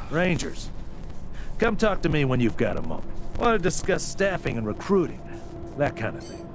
Rangers. Come talk to me when you've got a moment. Want to discuss staffing and recruiting, that kind of thing.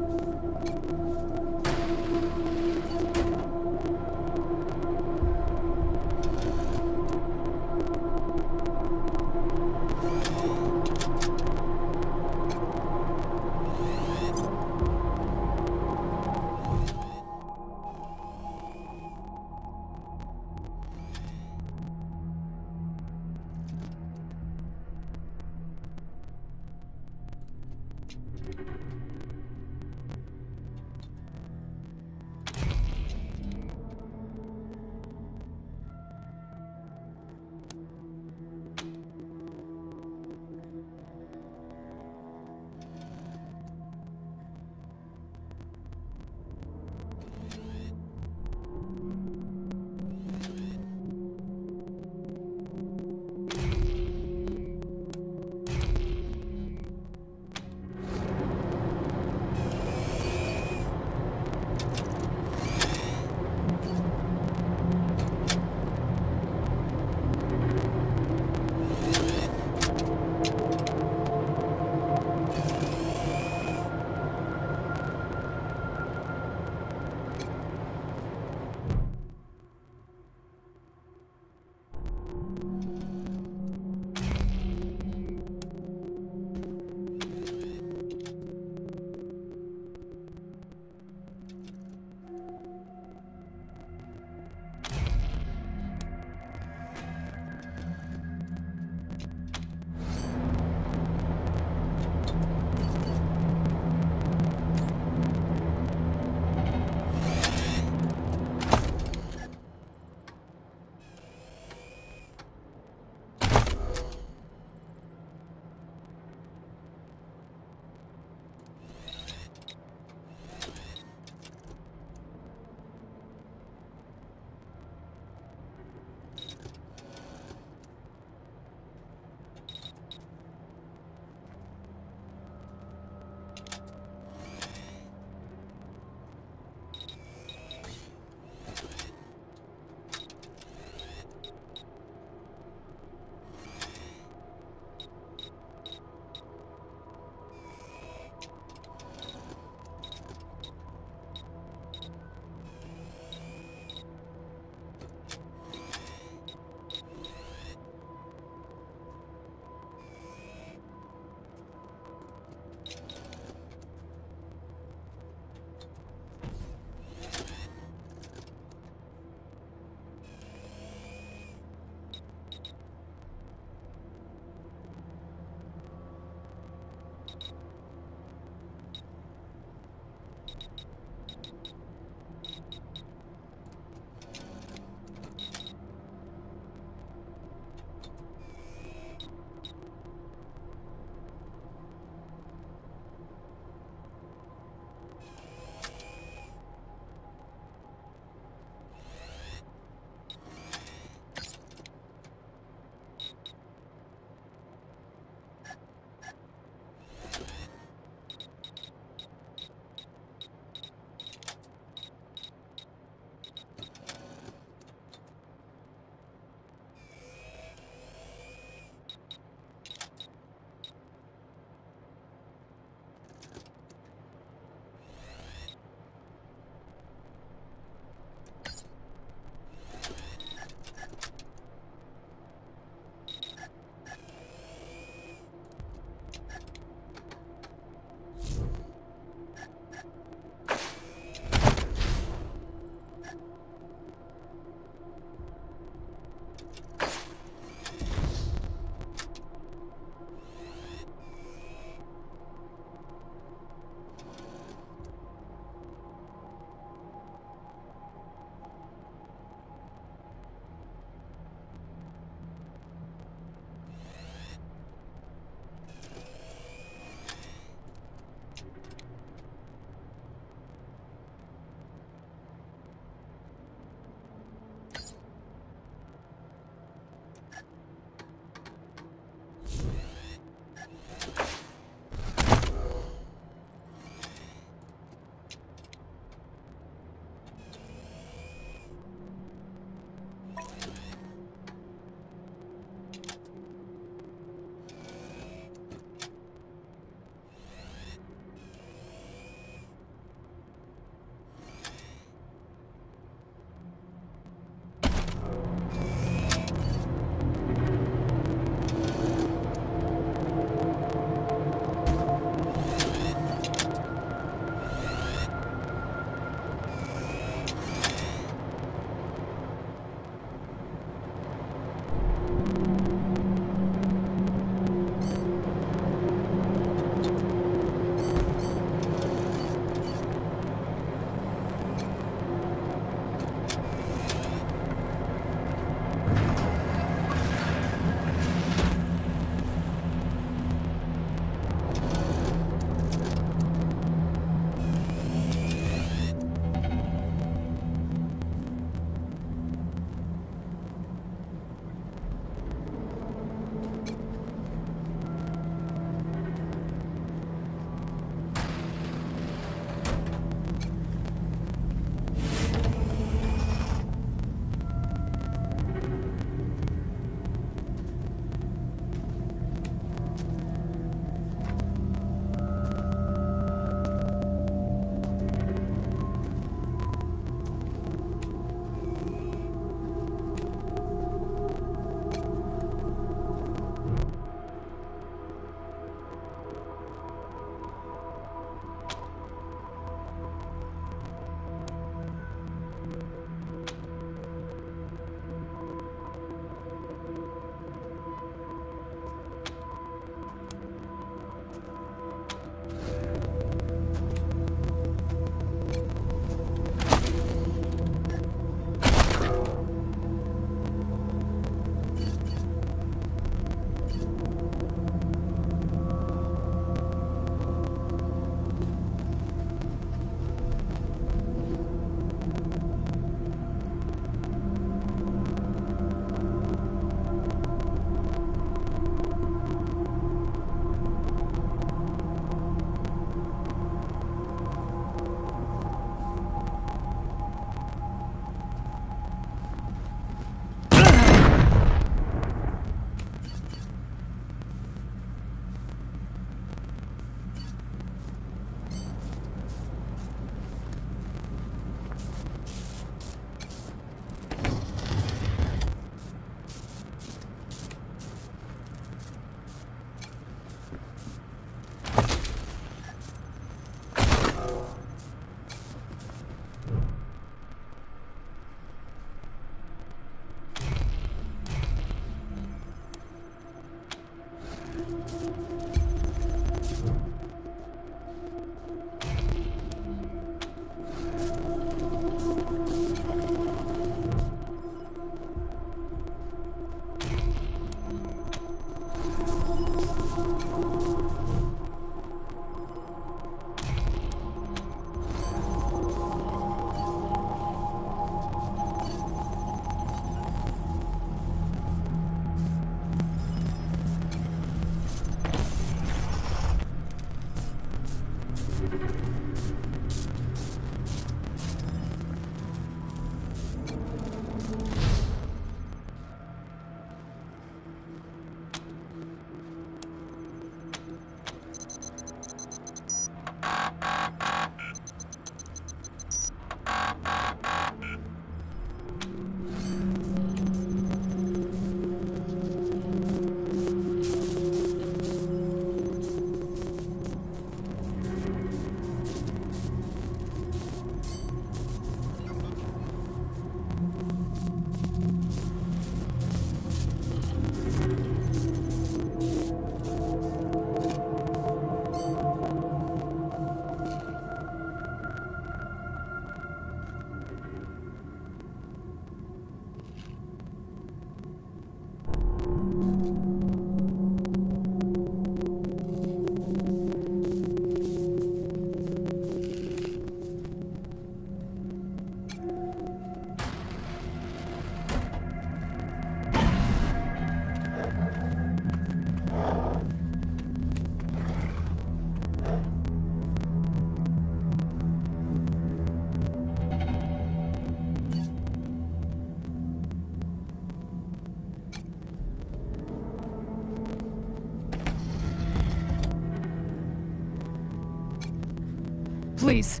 Please,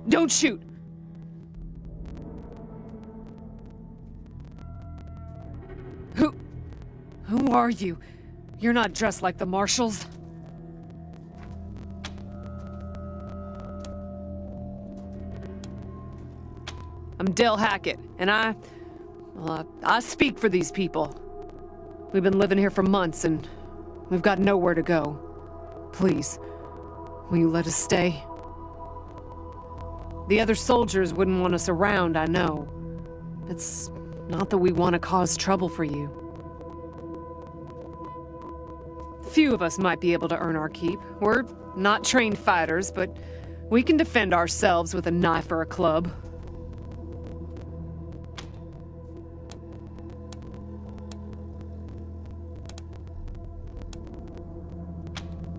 don't shoot. Who are you? You're not dressed like the marshals. I'm Dale Hackett, and I speak for these people. We've been living here for months, and we've got nowhere to go. Please, will you let us stay? The other soldiers wouldn't want us around, I know. It's not that we want to cause trouble for you. Few of us might be able to earn our keep. We're not trained fighters, but we can defend ourselves with a knife or a club.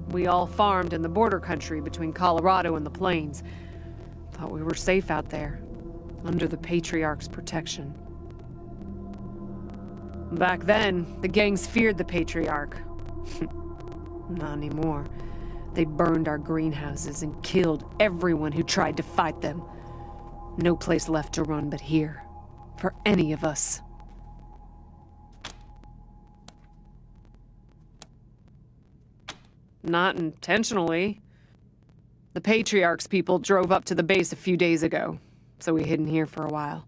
We all farmed in the border country between Colorado and the plains. Thought we were safe out there, under the Patriarch's protection. Back then, the gangs feared the Patriarch. Not anymore. They burned our greenhouses and killed everyone who tried to fight them. No place left to run but here, for any of us. Not intentionally. The Patriarch's people drove up to the base a few days ago, so we hid in here for a while.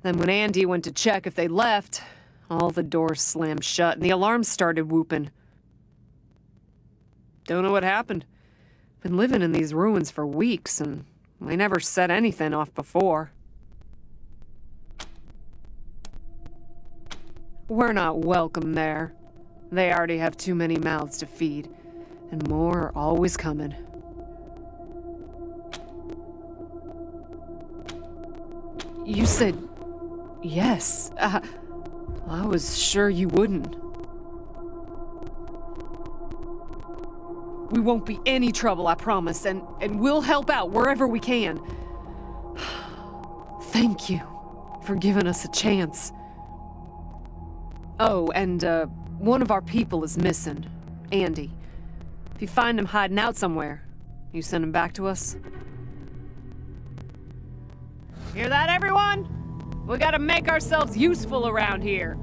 Then when Andy went to check if they left, all the doors slammed shut and the alarms started whooping. Don't know what happened. Been living in these ruins for weeks, and we never set anything off before. We're not welcome there. They already have too many mouths to feed. And more are always coming. You said yes. I was sure you wouldn't. We won't be any trouble, I promise, and we'll help out wherever we can. Thank you for giving us a chance. Oh, and one of our people is missing, Andy. If you find him hiding out somewhere, you send him back to us? Hear that, everyone? We gotta make ourselves useful around here.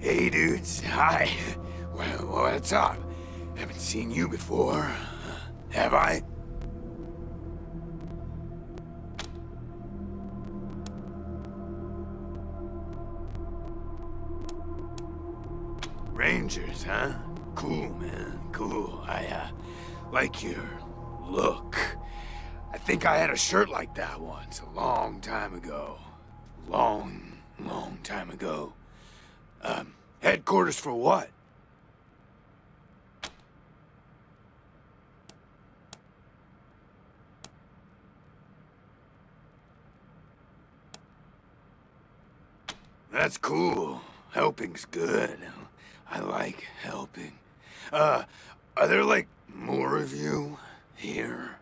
Hey dudes, hi. Well, what's up? Haven't seen you before, have I? Rangers, huh? Cool, man, cool. I like your look. I think I had a shirt like that once, a long time ago. Long time ago. Headquarters for what? That's cool. Helping's good. I like helping. Are there, like, more of you here?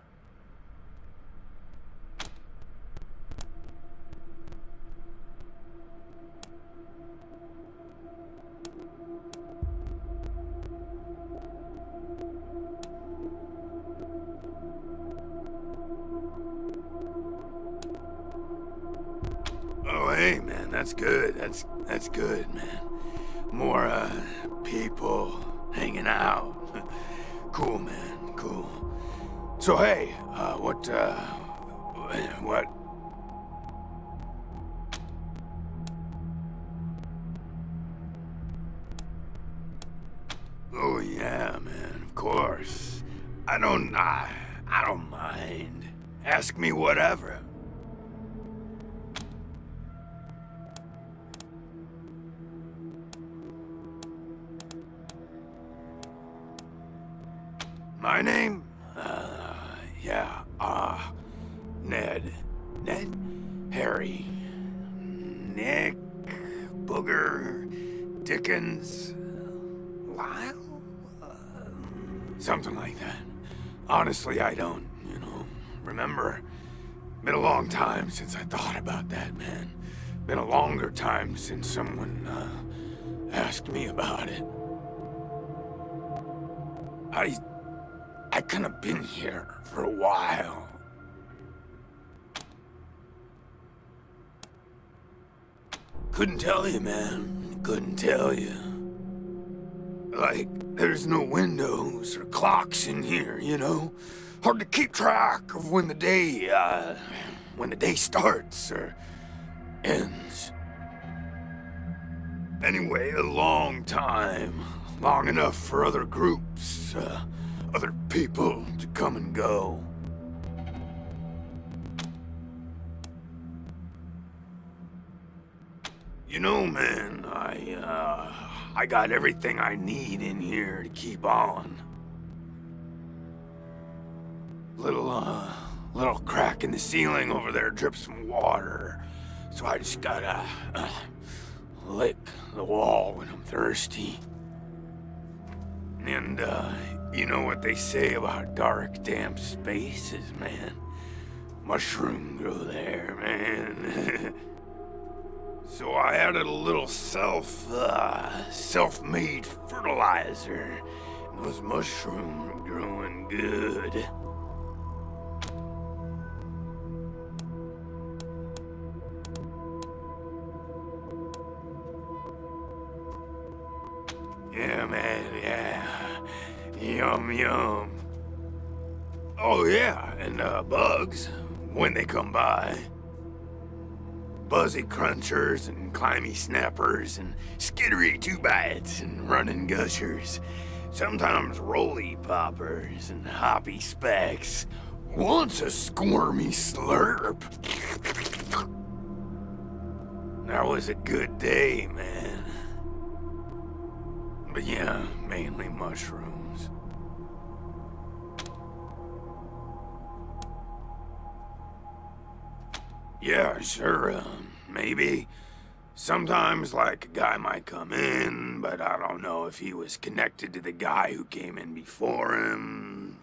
Oh, hey, man, that's good. That's good, man. More, people hanging out. Cool, man, cool. So, hey, what? Oh, yeah, man, of course. I don't mind. Ask me whatever. My name? Ned. Ned? Harry. Nick? Booger? Dickens? Lyle? Something like that. Honestly, I don't, remember. Been a long time since I thought about that, man. Been a longer time since someone, asked me about it. I kinda been here for a while. Couldn't tell you, man. Couldn't tell you. Like, there's no windows or clocks in here, Hard to keep track of when the day starts or ends. Anyway, a long time. Long enough for other groups, other people to come and go. Man, I got everything I need in here to keep on. Little crack in the ceiling over there drips some water, so I just gotta lick the wall when I'm thirsty. And, you know what they say about dark, damp spaces, man? Mushroom grow there, man. So I added a little self-made fertilizer. And those mushrooms are growing good. Yeah, man, yeah. Yum, yum. Oh, yeah, and bugs, when they come by. Buzzy crunchers and climby snappers and skittery two-bites and running gushers. Sometimes roly poppers and hoppy specks. Once a squirmy slurp. That was a good day, man. But yeah, mainly mushrooms. Yeah, sure, maybe. Sometimes, like, a guy might come in, but I don't know if he was connected to the guy who came in before him,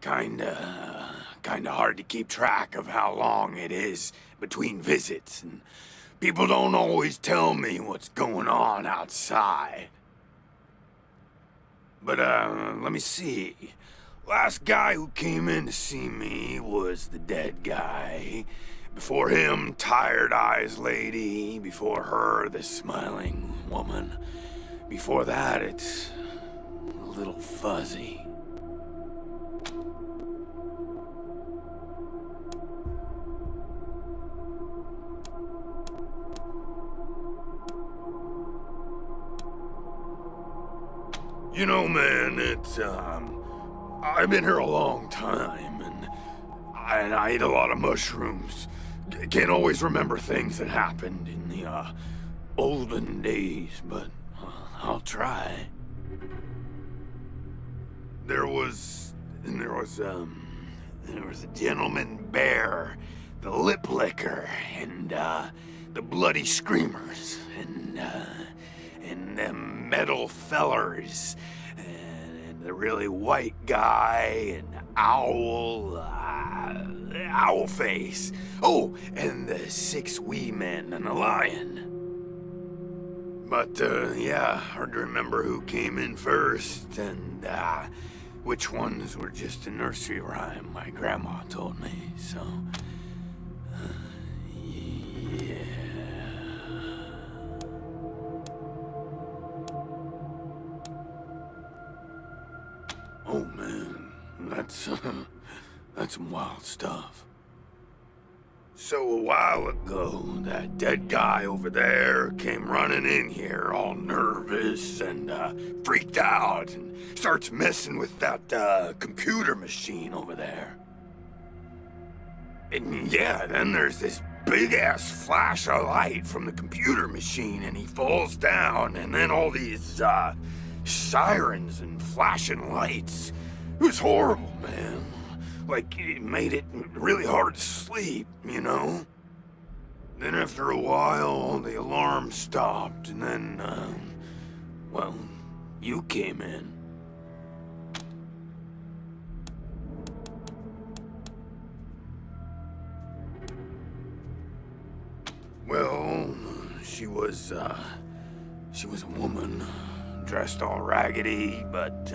Kinda hard to keep track of how long it is between visits, and people don't always tell me what's going on outside. But, let me see. Last guy who came in to see me was the dead guy. Before him, Tired Eyes Lady. Before her, the smiling woman. Before that, it's a little fuzzy. You know, man, I've been here a long time, and I eat a lot of mushrooms. Can't always remember things that happened in the, olden days, but I'll try. There was a gentleman bear, the lip licker, and, the bloody screamers, and them metal fellers, and the really white guy, and owl face. Oh, and the 6 wee men and a lion. But, yeah, hard to remember who came in first, and, which ones were just a nursery rhyme my grandma told me, so... yeah... Oh, man, that's some wild stuff. So a while ago, that dead guy over there came running in here all nervous and freaked out and starts messing with that computer machine over there. And yeah, then there's this big-ass flash of light from the computer machine and he falls down, and then all these sirens and flashing lights. It was horrible, man. Like, it made it really hard to sleep, you know? Then after a while, the alarm stopped, and then, well, you came in. Well, she was a woman, dressed all raggedy, but,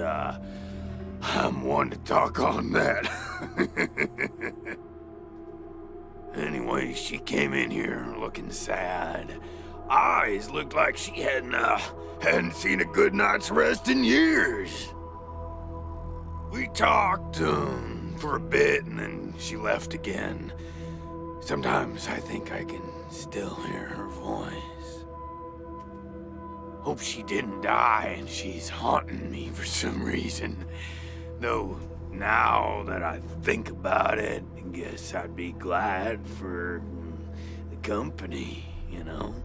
I'm one to talk on that. Anyway, she came in here looking sad. Eyes looked like she hadn't seen a good night's rest in years. We talked for a bit, and then she left again. Sometimes I think I can still hear her voice. Hope she didn't die and she's haunting me for some reason. Though, now that I think about it, I guess I'd be glad for the company, you know?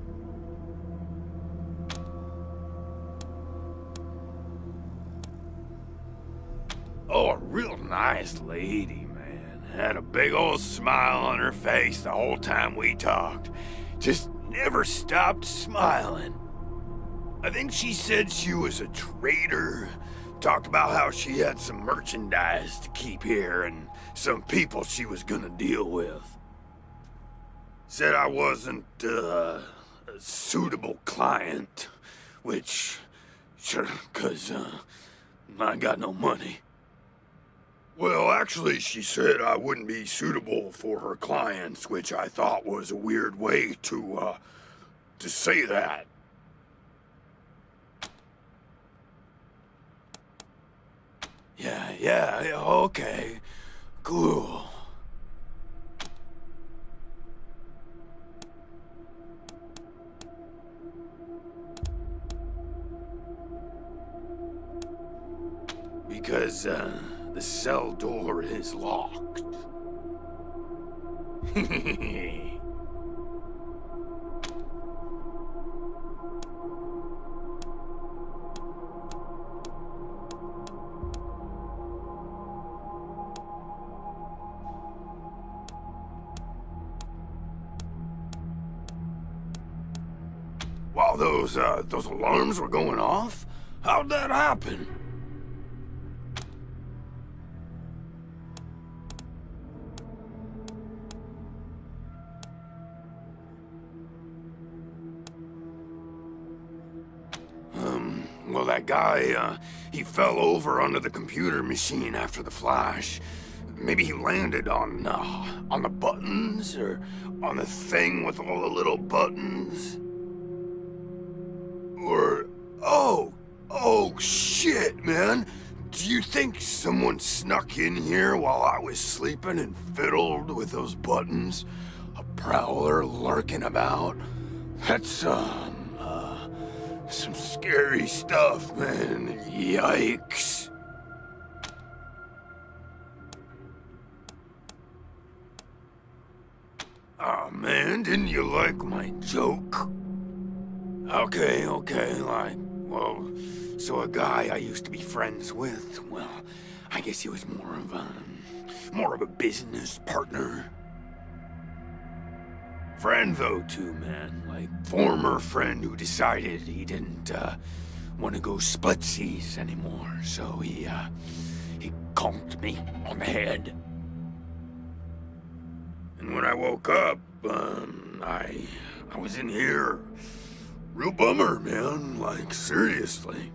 Oh, a real nice lady, man. Had a big old smile on her face the whole time we talked. Just never stopped smiling. I think she said she was a trader. Talked about how she had some merchandise to keep here and some people she was gonna deal with. Said I wasn't a suitable client, which, sure, 'cause I got no money. Well, actually, she said I wouldn't be suitable for her clients, which I thought was a weird way to say that. Yeah, okay. Cool. Because, the cell door is locked. While those alarms were going off? How'd that happen? Well, that guy, he fell over onto the computer machine after the flash. Maybe he landed on the buttons, or on the thing with all the little buttons. Or, oh, you think someone snuck in here while I was sleeping and fiddled with those buttons, a prowler lurking about, that's some scary stuff, man. Yikes. Aw, man, didn't you like my joke? Okay, like, well, so a guy I used to be friends with, well, I guess he was more of a business partner. Friend, though, too, man. Like, former friend who decided he didn't, want to go splitsies anymore, so he conked me on the head. And when I woke up, I was in here. Real bummer, man. Like, seriously.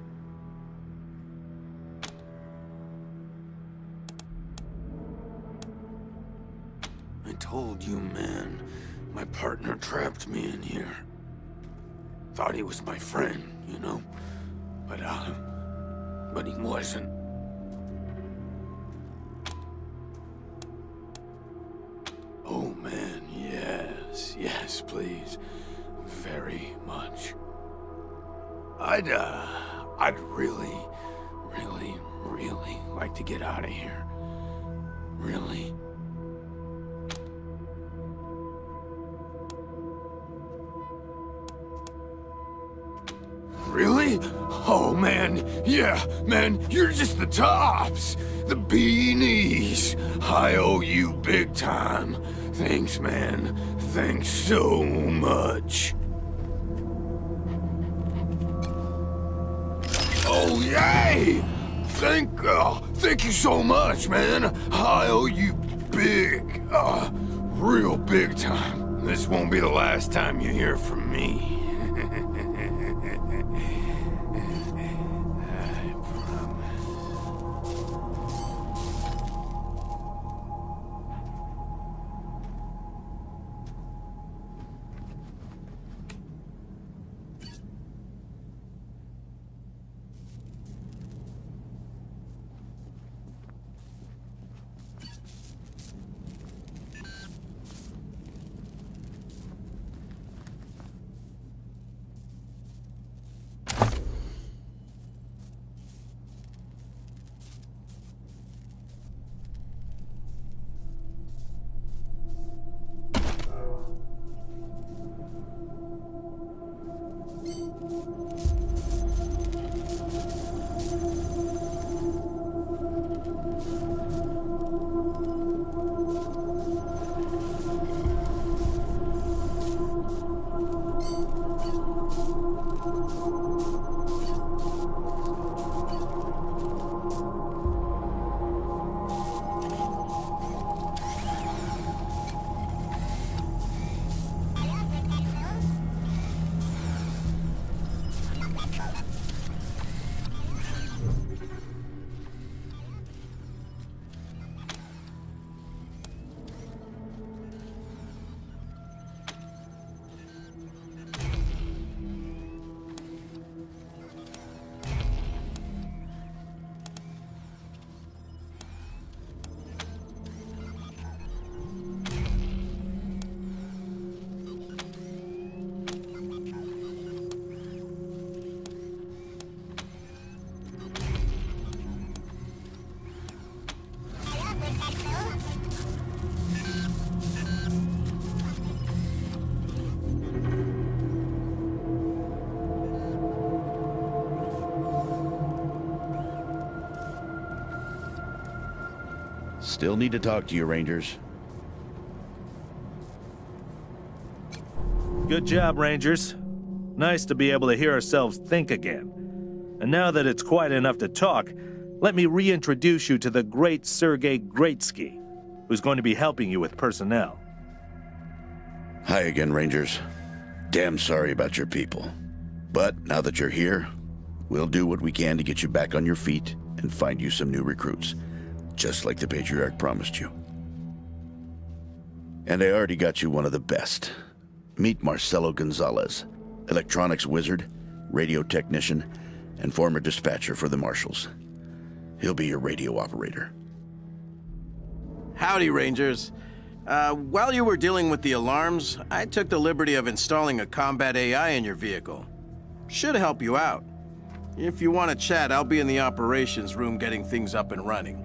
I told you, man. My partner trapped me in here. Thought he was my friend, you know? But he wasn't. Oh, man, yes, please. Very much. I'd really like to get out of here. Really. Really? Oh, man. Yeah, man, you're just the tops. The beanies. I owe you big time. Thanks, man. Thanks so much. Oh, yay! Thank you so much, man. I owe you big, real big time. This won't be the last time you hear from me. Still need to talk to you, Rangers. Good job, Rangers. Nice to be able to hear ourselves think again. And now that it's quiet enough to talk, let me reintroduce you to the great Sergei Greatsky, who's going to be helping you with personnel. Hi again, Rangers. Damn sorry about your people. But now that you're here, we'll do what we can to get you back on your feet and find you some new recruits, just like the Patriarch promised you. And I already got you one of the best. Meet Marcelo Gonzalez, electronics wizard, radio technician, and former dispatcher for the Marshals. He'll be your radio operator. Howdy, Rangers. While you were dealing with the alarms, I took the liberty of installing a combat AI in your vehicle. Should help you out. If you want to chat, I'll be in the operations room getting things up and running.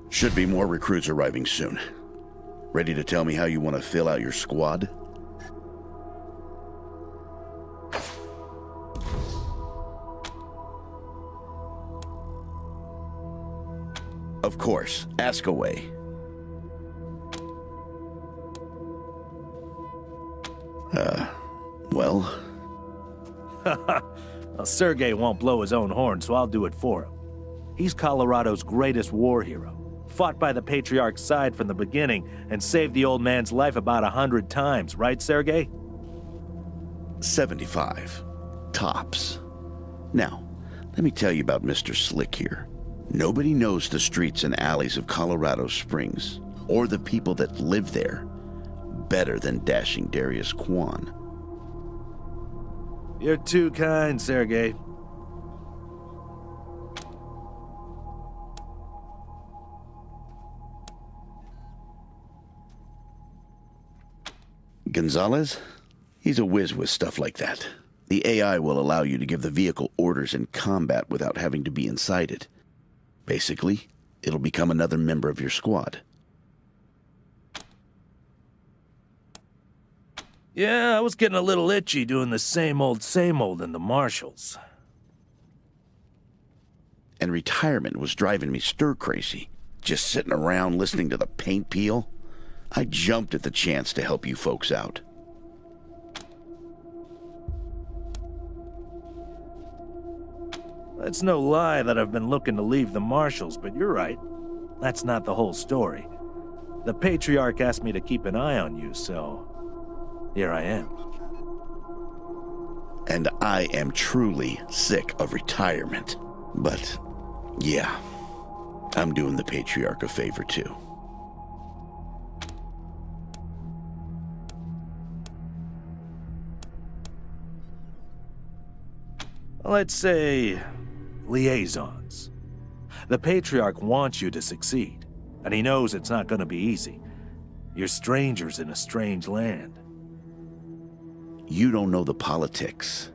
Should be more recruits arriving soon. Ready to tell me how you want to fill out your squad? Of course, ask away. Well? Well, Sergey won't blow his own horn, so I'll do it for him. He's Colorado's greatest war hero. Fought by the Patriarch's side from the beginning and saved the old man's life about 100 times, right, Sergey? 75. Tops. Now, let me tell you about Mr. Slick here. Nobody knows the streets and alleys of Colorado Springs, or the people that live there, better than dashing Darius Kwan. You're too kind, Sergey. Gonzalez? He's a whiz with stuff like that. The AI will allow you to give the vehicle orders in combat without having to be inside it. Basically, it'll become another member of your squad. Yeah, I was getting a little itchy doing the same old in the marshals. And retirement was driving me stir-crazy. Just sitting around listening to the paint peel. I jumped at the chance to help you folks out. It's no lie that I've been looking to leave the marshals, but you're right. That's not the whole story. The Patriarch asked me to keep an eye on you, so here I am. And I am truly sick of retirement. But, yeah, I'm doing the Patriarch a favor too. Let's say liaisons. The Patriarch wants you to succeed, and he knows it's not going to be easy. You're strangers in a strange land. You don't know the politics.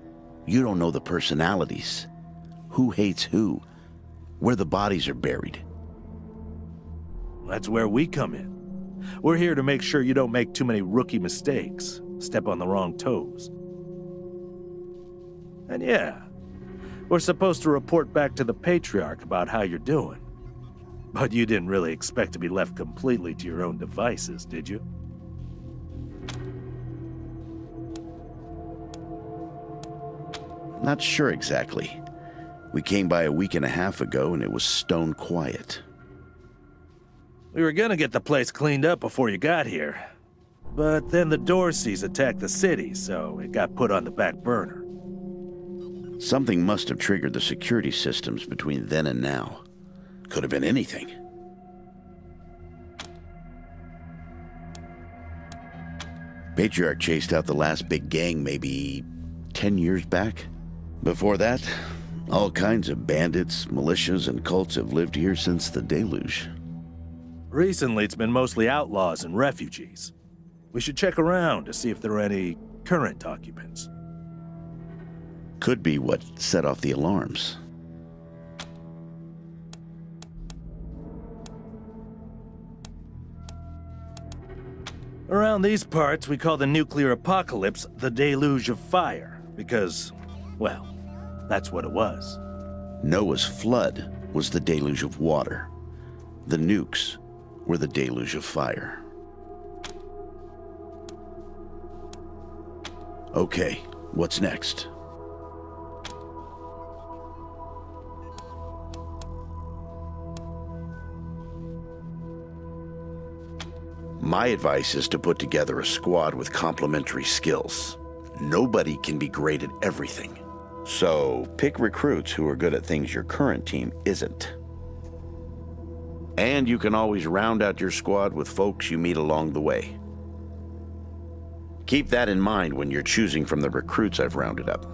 You don't know the personalities. Who hates who? Where the bodies are buried. That's where we come in. We're here to make sure you don't make too many rookie mistakes, step on the wrong toes. And yeah, we're supposed to report back to the Patriarch about how you're doing. But you didn't really expect to be left completely to your own devices, did you? Not sure exactly. We came by a week and a half ago and it was stone quiet. We were gonna get the place cleaned up before you got here. But then the Dorseys attacked the city, so it got put on the back burner. Something must have triggered the security systems between then and now. Could have been anything. Patriarch chased out the last big gang maybe 10 years back. Before that, all kinds of bandits, militias, and cults have lived here since the deluge. Recently, it's been mostly outlaws and refugees. We should check around to see if there are any current occupants. Could be what set off the alarms. Around these parts, we call the nuclear apocalypse the deluge of fire, because, well, that's what it was. Noah's flood was the deluge of water. The nukes were the deluge of fire. Okay, what's next? My advice is to put together a squad with complementary skills. Nobody can be great at everything. So pick recruits who are good at things your current team isn't. And you can always round out your squad with folks you meet along the way. Keep that in mind when you're choosing from the recruits I've rounded up.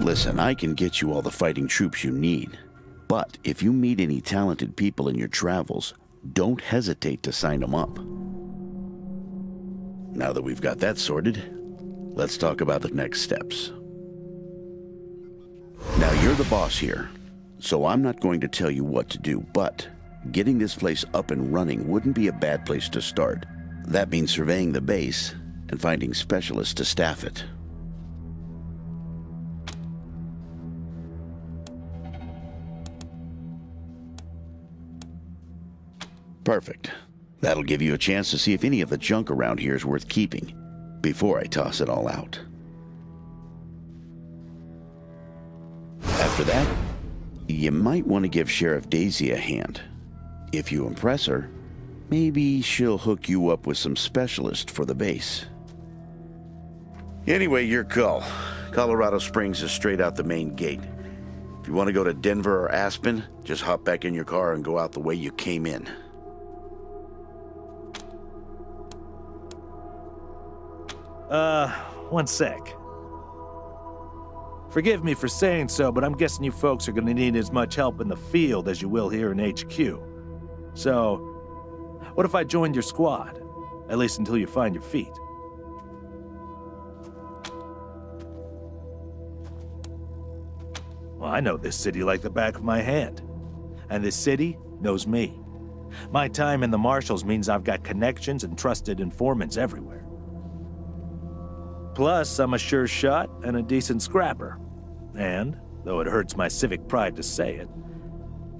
Listen, I can get you all the fighting troops you need. But if you meet any talented people in your travels, don't hesitate to sign them up. Now that we've got that sorted, let's talk about the next steps. Now, you're the boss here, so I'm not going to tell you what to do, but getting this place up and running wouldn't be a bad place to start. That means surveying the base and finding specialists to staff it. Perfect. That'll give you a chance to see if any of the junk around here is worth keeping before I toss it all out. After that, you might want to give Sheriff Daisy a hand. If you impress her, maybe she'll hook you up with some specialists for the base. Anyway, your call. Colorado Springs is straight out the main gate. If you want to go to Denver or Aspen, just hop back in your car and go out the way you came in. One sec. Forgive me for saying so, but I'm guessing you folks are gonna need as much help in the field as you will here in HQ. So, what if I joined your squad? At least until you find your feet. Well, I know this city like the back of my hand. And this city knows me. My time in the Marshals means I've got connections and trusted informants everywhere. Plus, I'm a sure shot and a decent scrapper. And, though it hurts my civic pride to say it,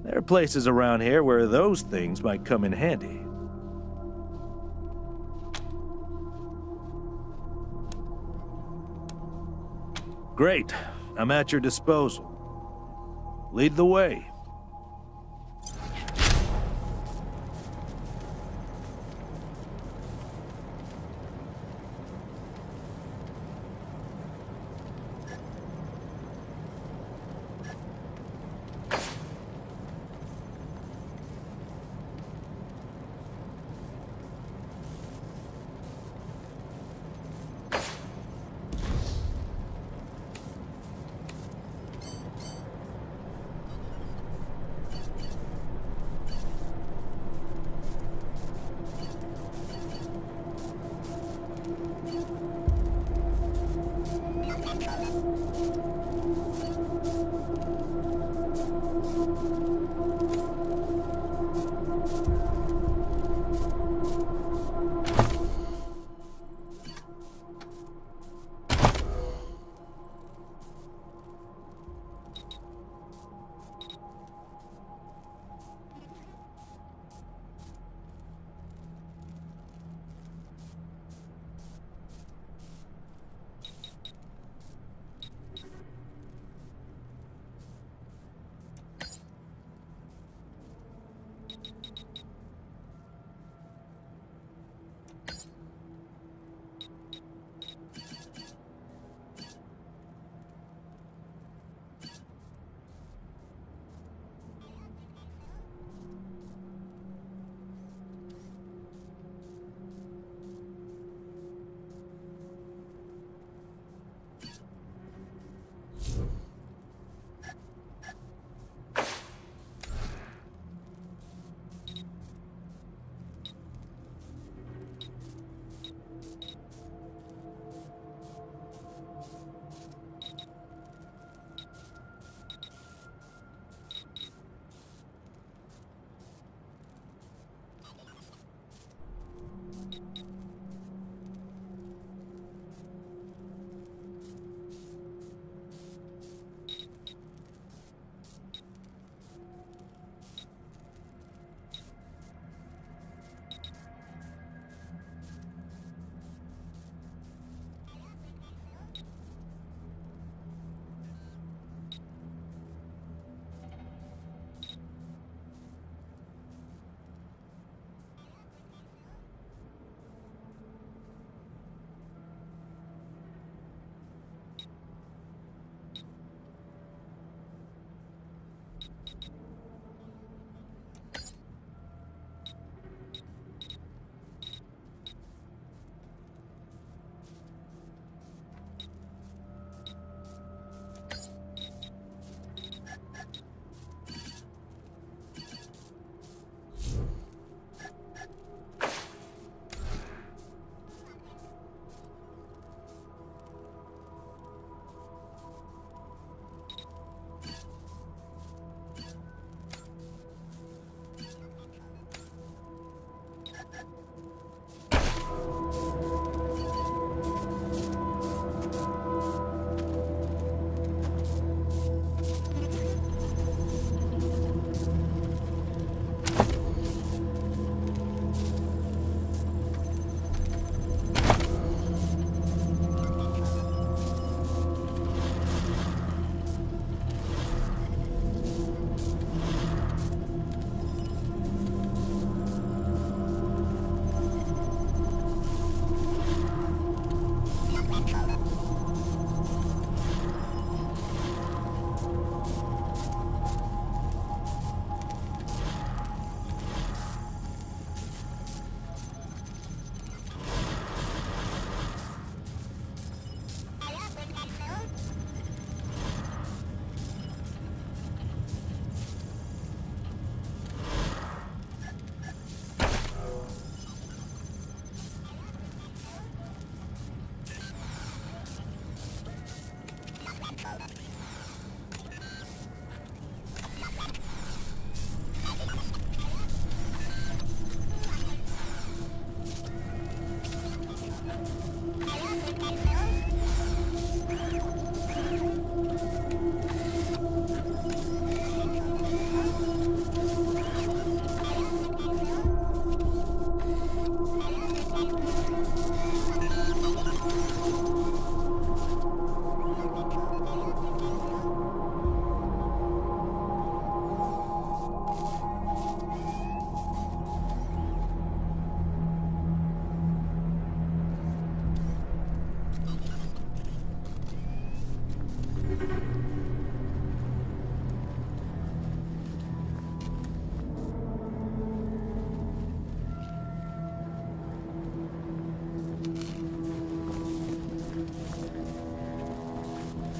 there are places around here where those things might come in handy. Great. I'm at your disposal. Lead the way.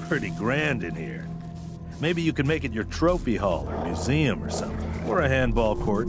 Pretty grand in here. Maybe you could make it your trophy hall or museum or something, or a handball court.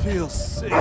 Feel sick.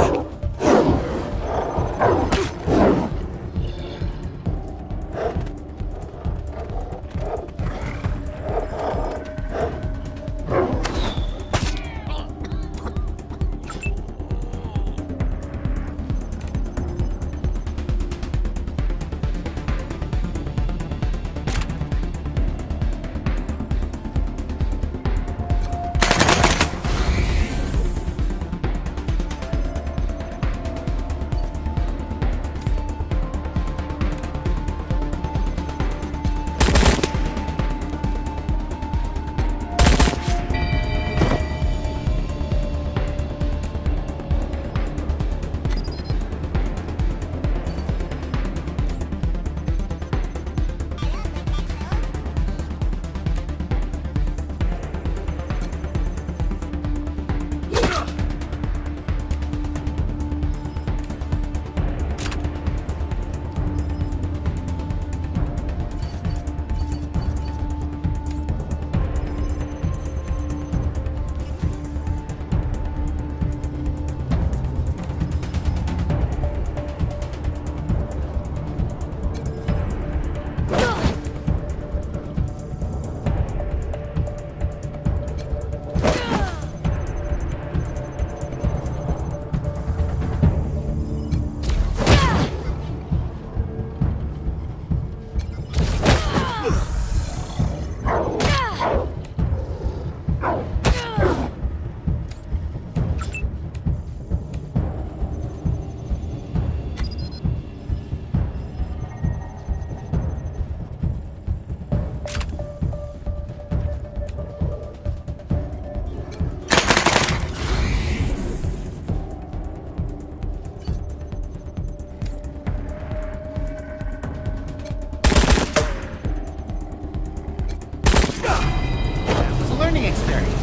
learning experience.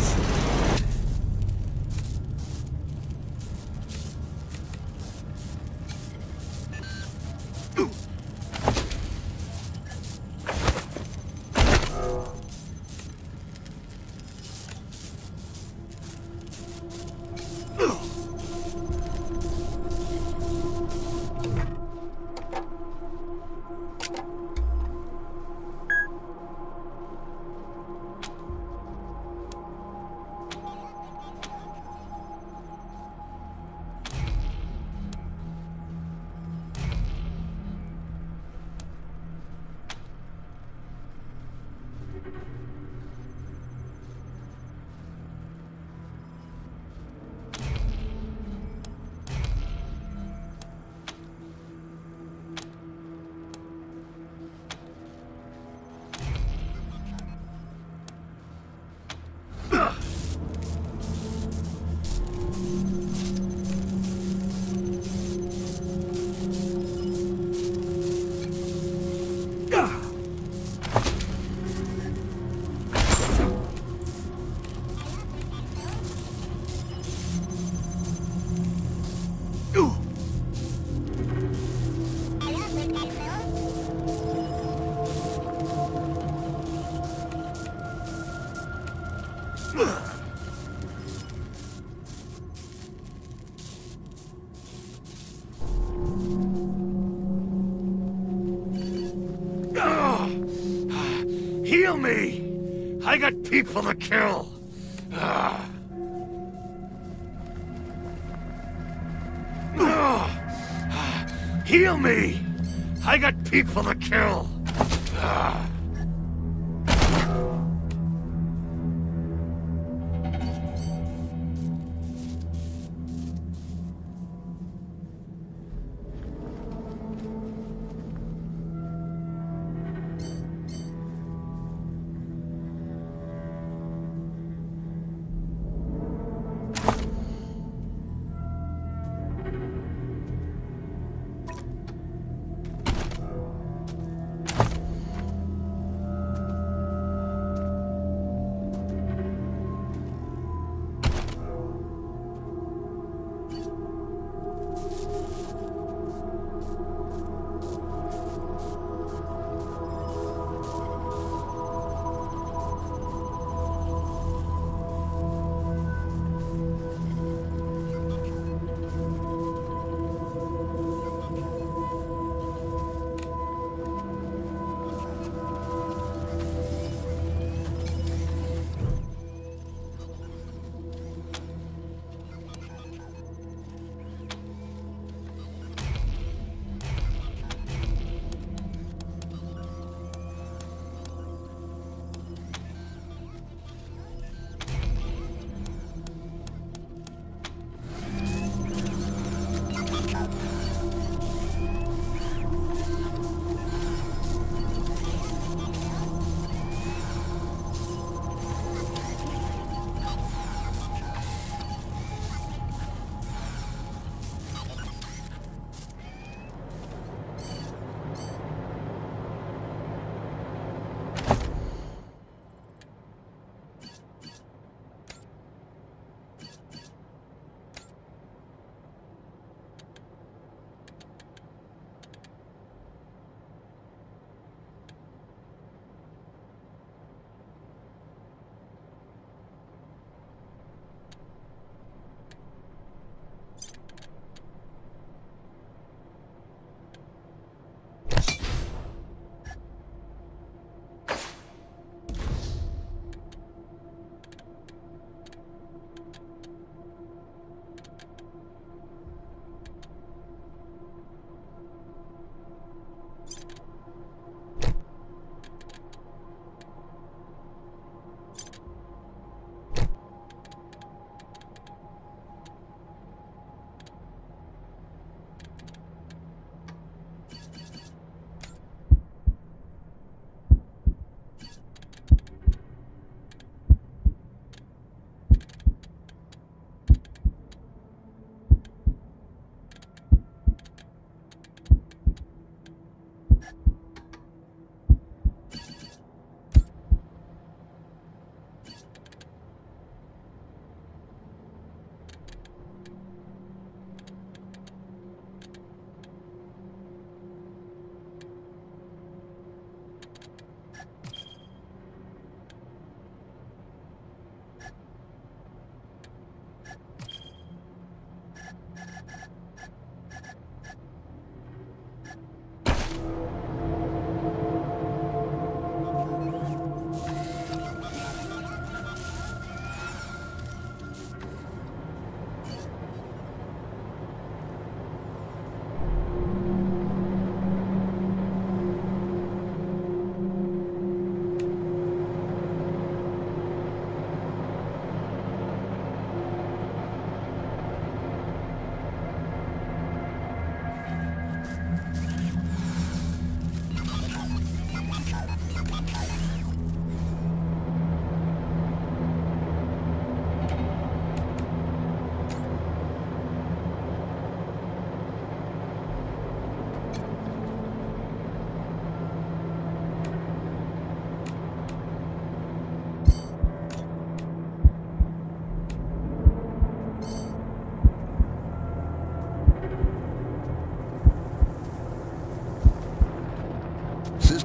Heal me! I got people to kill! Heal me! I got people to kill!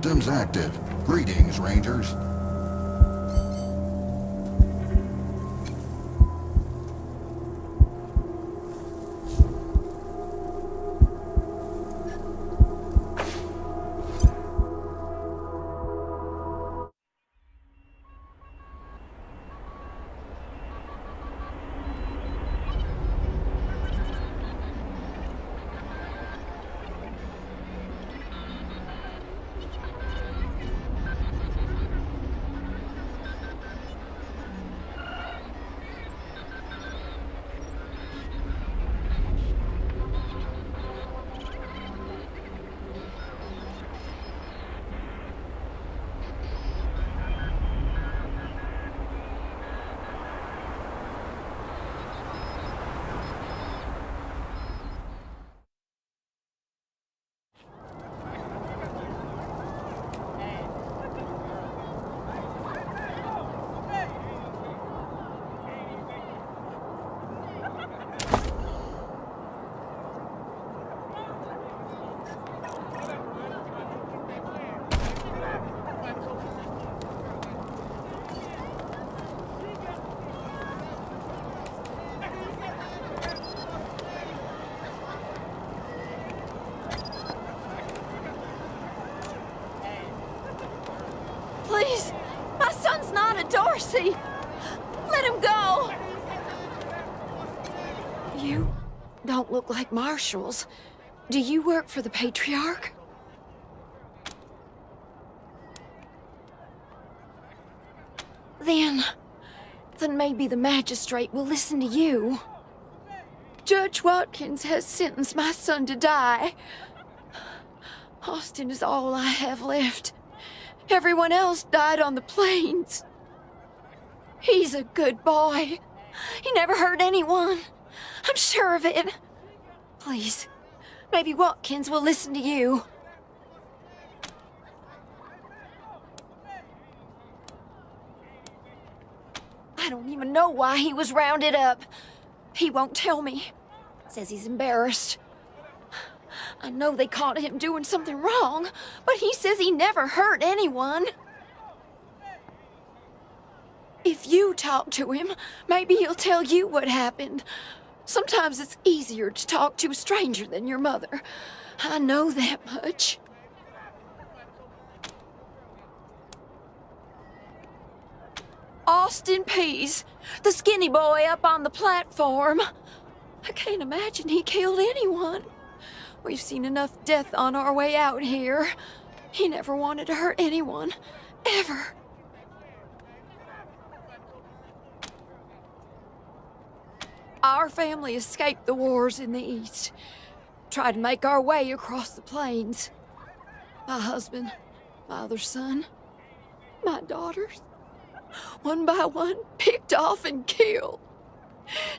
systems active. Greetings, Rangers. Please, my son's not a Dorsey. Let him go. You don't look like marshals. Do you work for the Patriarch? Then maybe the magistrate will listen to you. Judge Watkins has sentenced my son to die. Austin is all I have left. Everyone else died on the plains. He's a good boy. He never hurt anyone. I'm sure of it. Please, maybe Watkins will listen to you. I don't even know why he was rounded up. He won't tell me. Says he's embarrassed. I know they caught him doing something wrong, but he says he never hurt anyone. If you talk to him, maybe he'll tell you what happened. Sometimes it's easier to talk to a stranger than your mother. I know that much. Austin Pease, the skinny boy up on the platform. I can't imagine he killed anyone. We've seen enough death on our way out here. He never wanted to hurt anyone, ever. Our family escaped the wars in the East. Tried to make our way across the plains. My husband, my other son, my daughters, one by one, picked off and killed.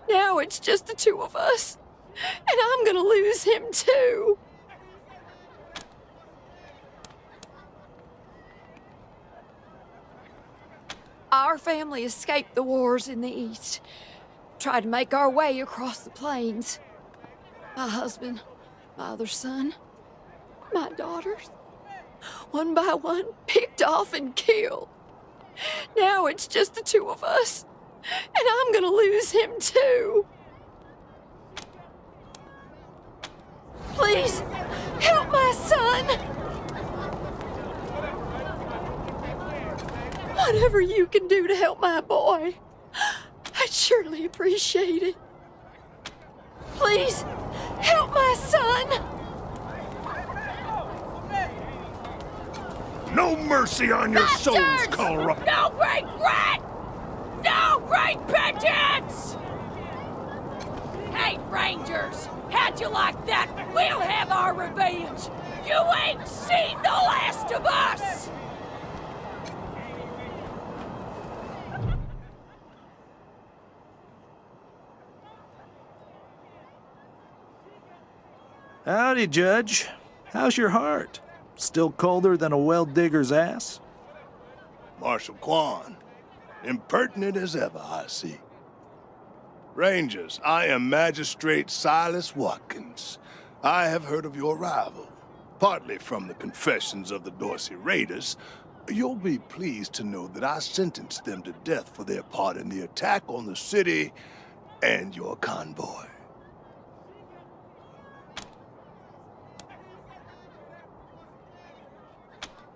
Now it's just the two of us. And I'm gonna lose him too. Our family escaped the wars in the East. Tried to make our way across the plains. My husband, my other son, my daughters, one by one, picked off and killed. Now it's just the two of us. And I'm gonna lose him too. Please, help my son! Whatever you can do to help my boy, I'd surely appreciate it. Please, help my son! No mercy on your souls, Bastards! Colorado. No regret! No repentance! Hey, Rangers! How'd you like that? We'll have our revenge! You ain't seen the last of us! Howdy, Judge. How's your heart? Still colder than a well digger's ass? Marshal Quan, impertinent as ever, I see. Rangers, I am Magistrate Silas Watkins. I have heard of your arrival. partly from the confessions of the Dorsey Raiders, you'll be pleased to know that I sentenced them to death for their part in the attack on the city and your convoy.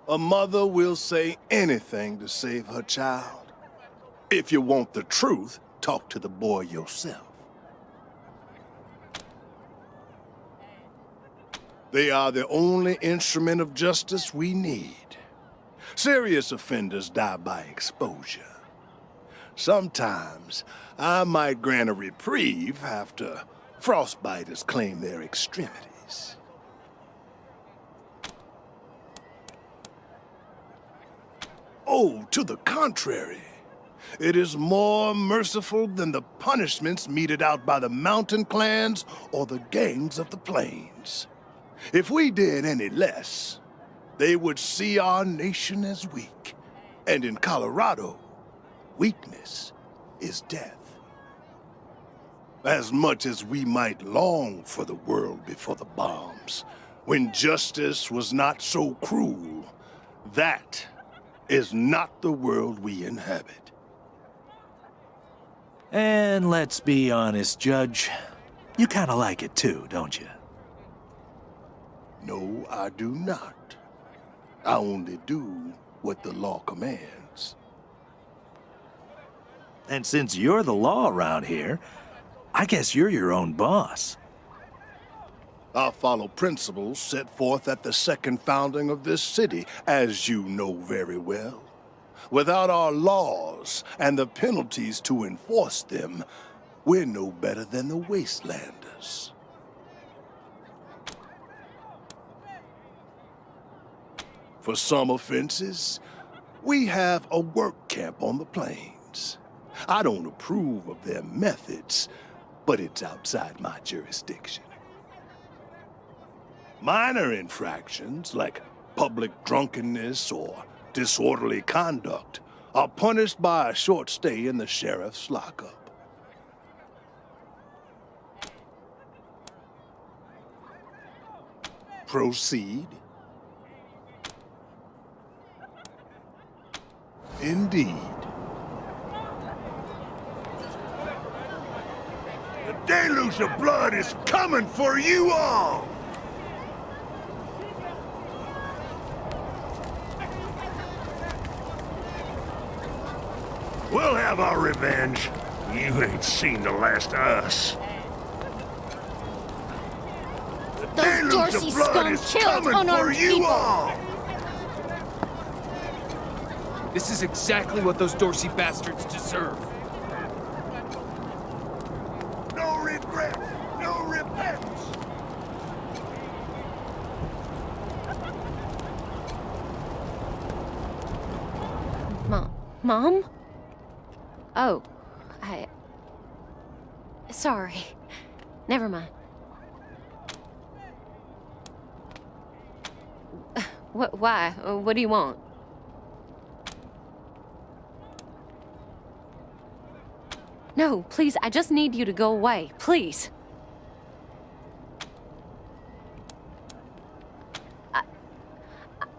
A mother will say anything to save her child. If you want the truth, talk to the boy yourself. They are the only instrument of justice we need. Serious offenders die by exposure. Sometimes I might grant a reprieve after frostbiters claim their extremities. Oh, to the contrary. It is more merciful than the punishments meted out by the mountain clans or the gangs of the plains. If we did any less, they would see our nation as weak. And in Colorado, weakness is death. As much as we might long for the world before the bombs, when justice was not so cruel, that is not the world we inhabit. And let's be honest, Judge. You kinda like it too, don't you? No, I do not. I only do what the law commands. And since you're the law around here, I guess you're your own boss. I follow principles set forth at the second founding of this city, as you know very well. Without our laws and the penalties to enforce them, we're no better than the Wastelanders. For some offenses, we have a work camp on the plains. I don't approve of their methods, but it's outside my jurisdiction. Minor infractions, like public drunkenness or disorderly conduct, are punished by a short stay in the sheriff's lockup. Proceed. Indeed. The deluge of blood is coming for you all! We'll have our revenge. You ain't seen the last of us. The Those Dorsey scum killed unarmed people! All. This is exactly what those Dorsey bastards deserve. No regret, no repentance. Mom? Oh, sorry. Never mind. Why? What do you want? No, please, I just need you to go away. Please.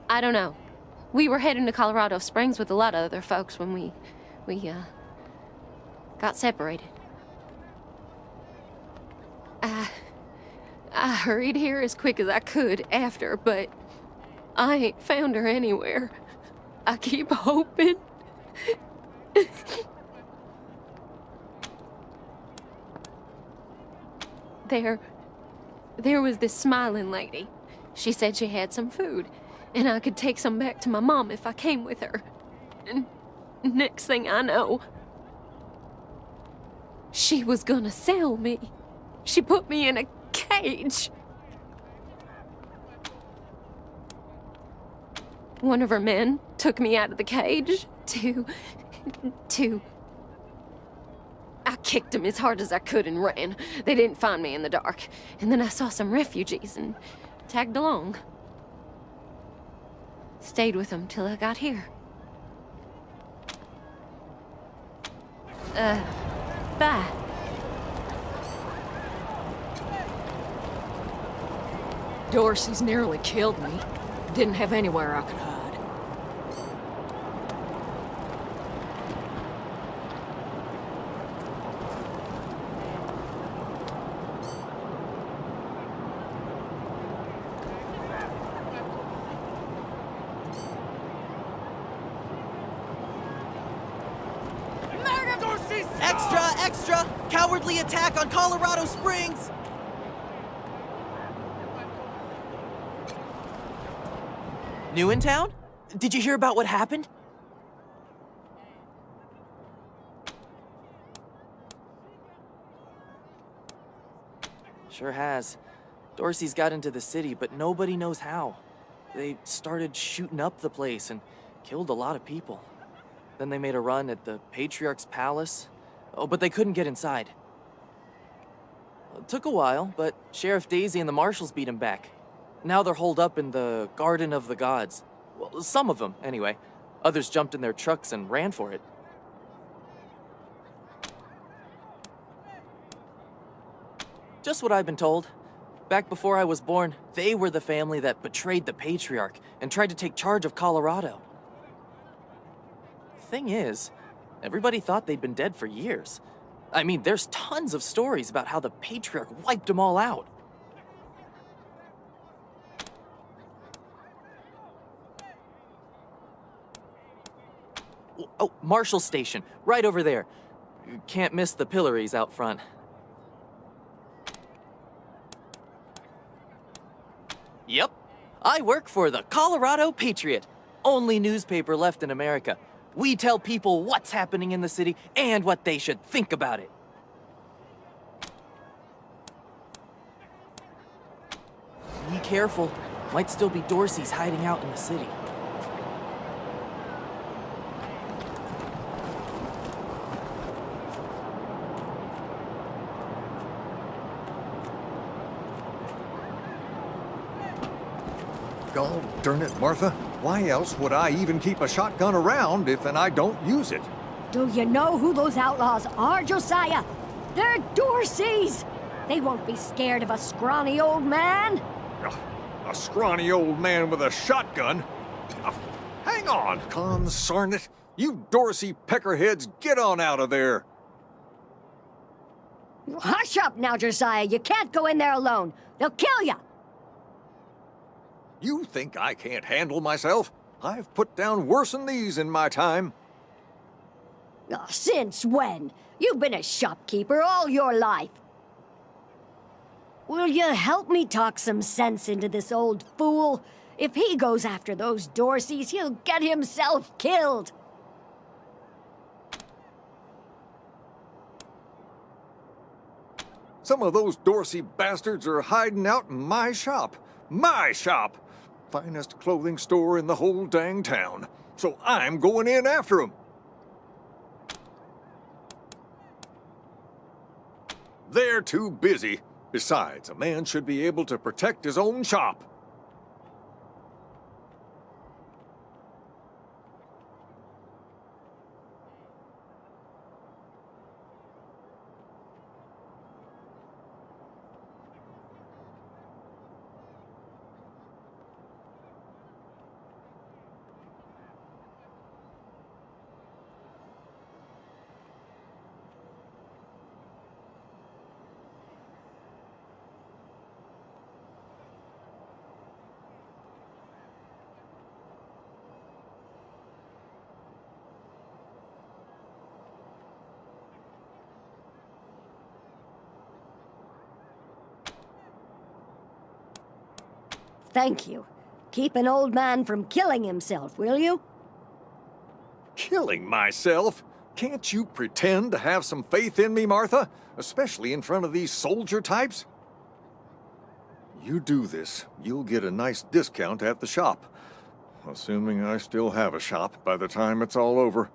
I don't know. We were heading to Colorado Springs with a lot of other folks when we got separated. I hurried here as quick as I could after, but I ain't found her anywhere. I keep hoping. There was this smiling lady. She said she had some food, and I could take some back to my mom if I came with her. And next thing I know, she was gonna sell me. She put me in a cage. One of her men took me out of the cage to... I kicked him as hard as I could and ran. They didn't find me in the dark. And then I saw some refugees and tagged along. Stayed with them till I got here. Bye. Dorsey's nearly killed me. Didn't have anywhere I could hide. Extra! Extra! Cowardly attack on Colorado Springs! New in town? Did you hear about what happened? Sure has. Dorsey's got into the city, but nobody knows how. They started shooting up the place and killed a lot of people. Then they made a run at the Patriarch's palace. Oh, but they couldn't get inside. It took a while, but Sheriff Daisy and the marshals beat him back. Now they're holed up in the Garden of the Gods. Well, some of them, anyway. Others jumped in their trucks and ran for it. Just what I've been told. Back before I was born, they were the family that betrayed the Patriarch and tried to take charge of Colorado. Thing is, everybody thought they'd been dead for years. I mean, there's tons of stories about how the Patriarch wiped them all out. Oh, Marshal Station, right over there. You can't miss the pillories out front. Yep, I work for the Colorado Patriot, only newspaper left in America. We tell people what's happening in the city and what they should think about it. Be careful. Might still be Dorsey's hiding out in the city. God darn it, Martha. Why else would I even keep a shotgun around if I don't use it? Do you know who those outlaws are, Josiah? They're Dorseys! They won't be scared of a scrawny old man. A scrawny old man with a shotgun? Hang on, consarn it. You Dorsey peckerheads, get on out of there. Hush up now, Josiah. You can't go in there alone. They'll kill you. You think I can't handle myself? I've put down worse than these in my time. Oh, since when? You've been a shopkeeper all your life. Will you help me talk some sense into this old fool? If he goes after those Dorseys, he'll get himself killed. Some of those Dorsey bastards are hiding out in my shop. My shop! Finest clothing store in the whole dang town. So I'm going in after them. They're too busy. Besides, a man should be able to protect his own shop. Thank you. Keep an old man from killing himself, will you? Killing myself? Can't you pretend to have some faith in me, Martha? Especially in front of these soldier types? You do this, you'll get a nice discount at the shop. Assuming I still have a shop by the time it's all over.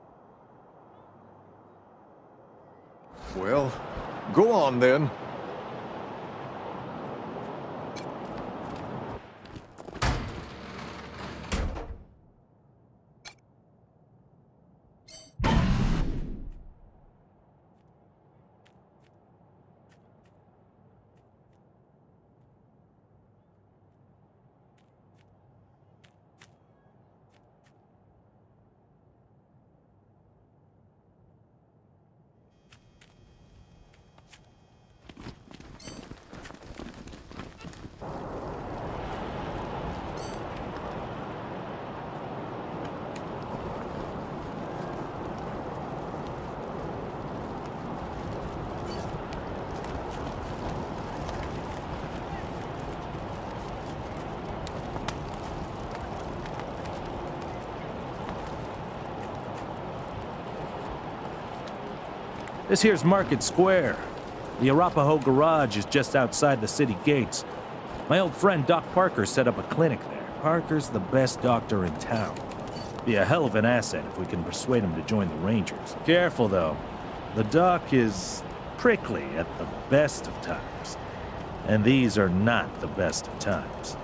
Well, go on then. This here's Market Square. The Arapahoe Garage is just outside the city gates. My old friend Doc Parker set up a clinic there. Parker's the best doctor in town. Be a hell of an asset if we can persuade him to join the Rangers. Careful, though. The Doc is prickly at the best of times. And these are not the best of times.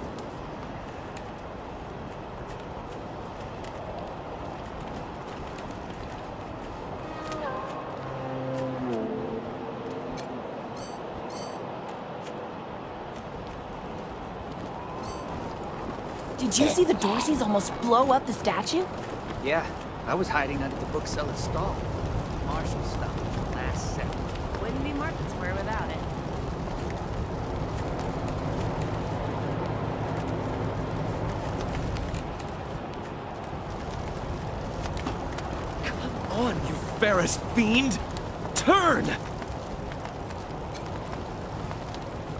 Did you see the Dorseys almost blow up the statue? Yeah, I was hiding under the bookseller's stall. Marshall stopped at the last second. Wouldn't be Market Square without it. Come on, you Ferris fiend! Turn!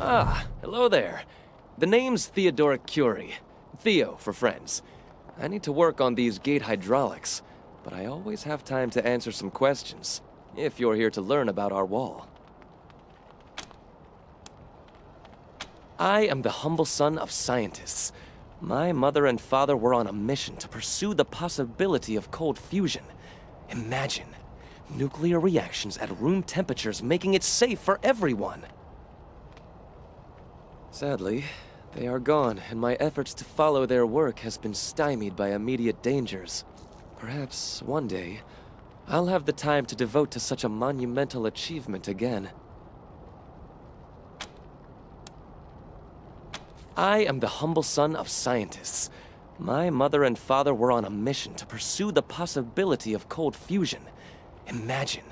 Ah, hello there. The name's Theodoric Curie. Theo, for friends. I need to work on these gate hydraulics, but I always have time to answer some questions, if you're here to learn about our wall. I am the humble son of scientists. My mother and father were on a mission to pursue the possibility of cold fusion. Imagine nuclear reactions at room temperatures making it safe for everyone. Sadly, they are gone, and my efforts to follow their work has been stymied by immediate dangers. Perhaps one day, I'll have the time to devote to such a monumental achievement again. I am the humble son of scientists. My mother and father were on a mission to pursue the possibility of cold fusion. Imagine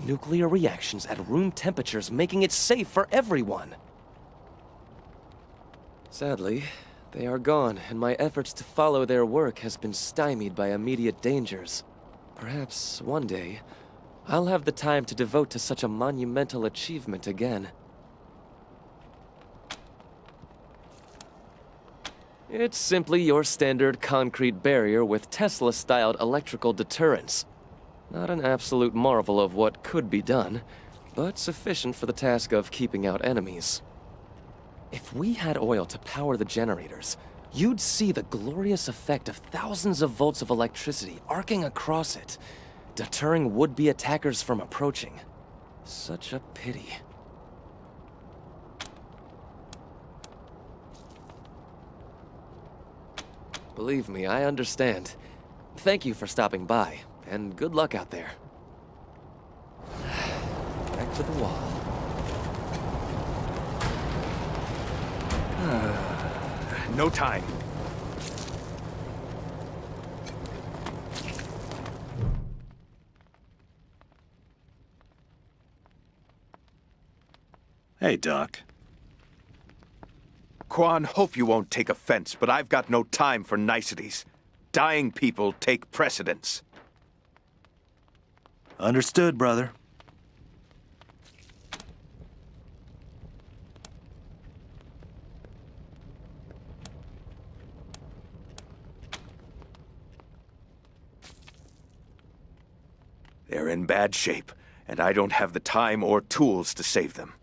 nuclear reactions at room temperatures making it safe for everyone. Sadly, they are gone, and my efforts to follow their work has been stymied by immediate dangers. Perhaps one day, I'll have the time to devote to such a monumental achievement again. It's simply your standard concrete barrier with Tesla-styled electrical deterrence. Not an absolute marvel of what could be done, but sufficient for the task of keeping out enemies. If we had oil to power the generators, you'd see the glorious effect of thousands of volts of electricity arcing across it, deterring would-be attackers from approaching. Such a pity. Believe me, I understand. Thank you for stopping by, and good luck out there. Back to the wall. No time. Hey, Doc. Quan, hope you won't take offense, but I've got no time for niceties. Dying people take precedence. Understood, brother. They're in bad shape, and I don't have the time or tools to save them.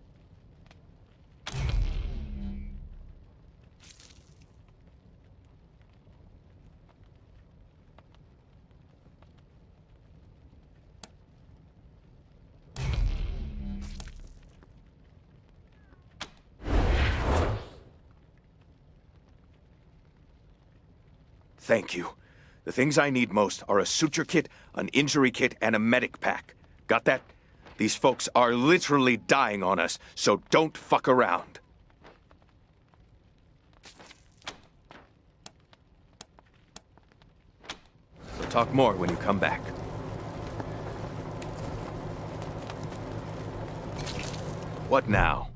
Thank you. The things I need most are a suture kit, an injury kit, and a medic pack. Got that? These folks are literally dying on us, so don't fuck around. We'll talk more when you come back. What now?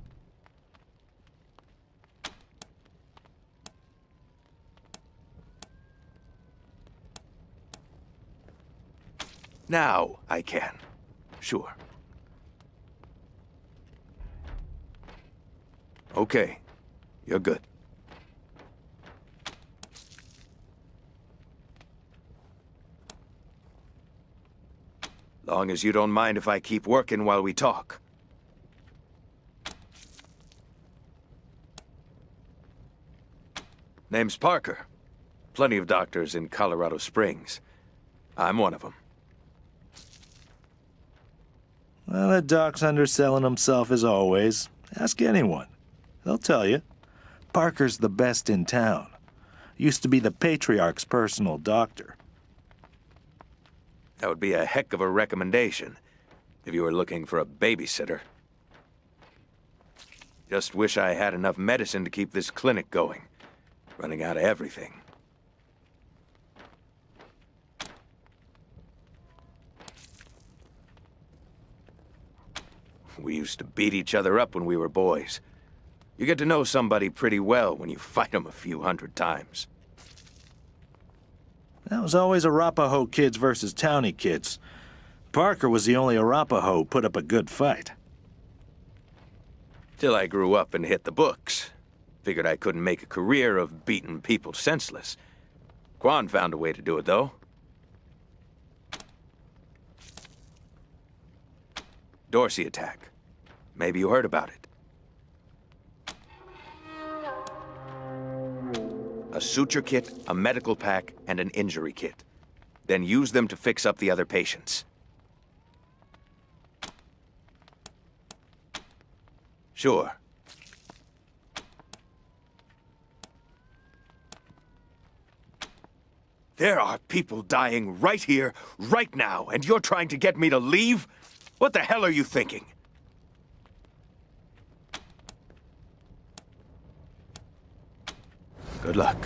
Now I can. Sure. Okay. You're good. Long as you don't mind if I keep working while we talk. Name's Parker. Plenty of doctors in Colorado Springs. I'm one of them. Well, the doc's underselling himself as always. Ask anyone. They'll tell you. Parker's the best in town. Used to be the Patriarch's personal doctor. That would be a heck of a recommendation, if you were looking for a babysitter. Just wish I had enough medicine to keep this clinic going. Running out of everything. We used to beat each other up when we were boys. You get to know somebody pretty well when you fight them a few hundred times. That was always Arapaho kids versus townie kids. Parker was the only Arapaho who put up a good fight. Till I grew up and hit the books. Figured I couldn't make a career of beating people senseless. Quan found a way to do it, though. Dorsey attack. Maybe you heard about it. A suture kit, a medical pack, and an injury kit. Then use them to fix up the other patients. Sure. There are people dying right here, right now, and you're trying to get me to leave? What the hell are you thinking? Good luck.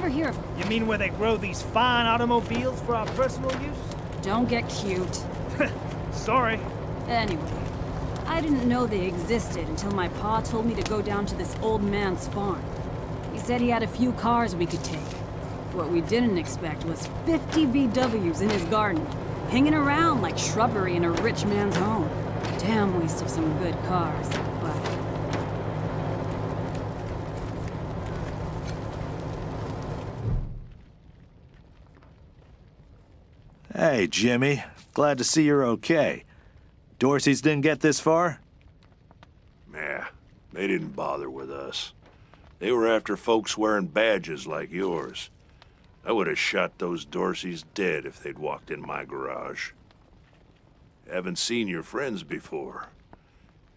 ever hear of... You mean where they grow these fine automobiles for our personal use? Don't get cute. Sorry. Anyway, I didn't know they existed until my pa told me to go down to this old man's farm. He said he had a few cars we could take. What we didn't expect was 50 VWs in his garden, hanging around like shrubbery in a rich man's home. Damn waste of some good cars, but... Hey, Jimmy. Glad to see you're okay. Dorsey's didn't get this far? Nah, they didn't bother with us. They were after folks wearing badges like yours. I would have shot those Dorseys dead if they'd walked in my garage. Haven't seen your friends before.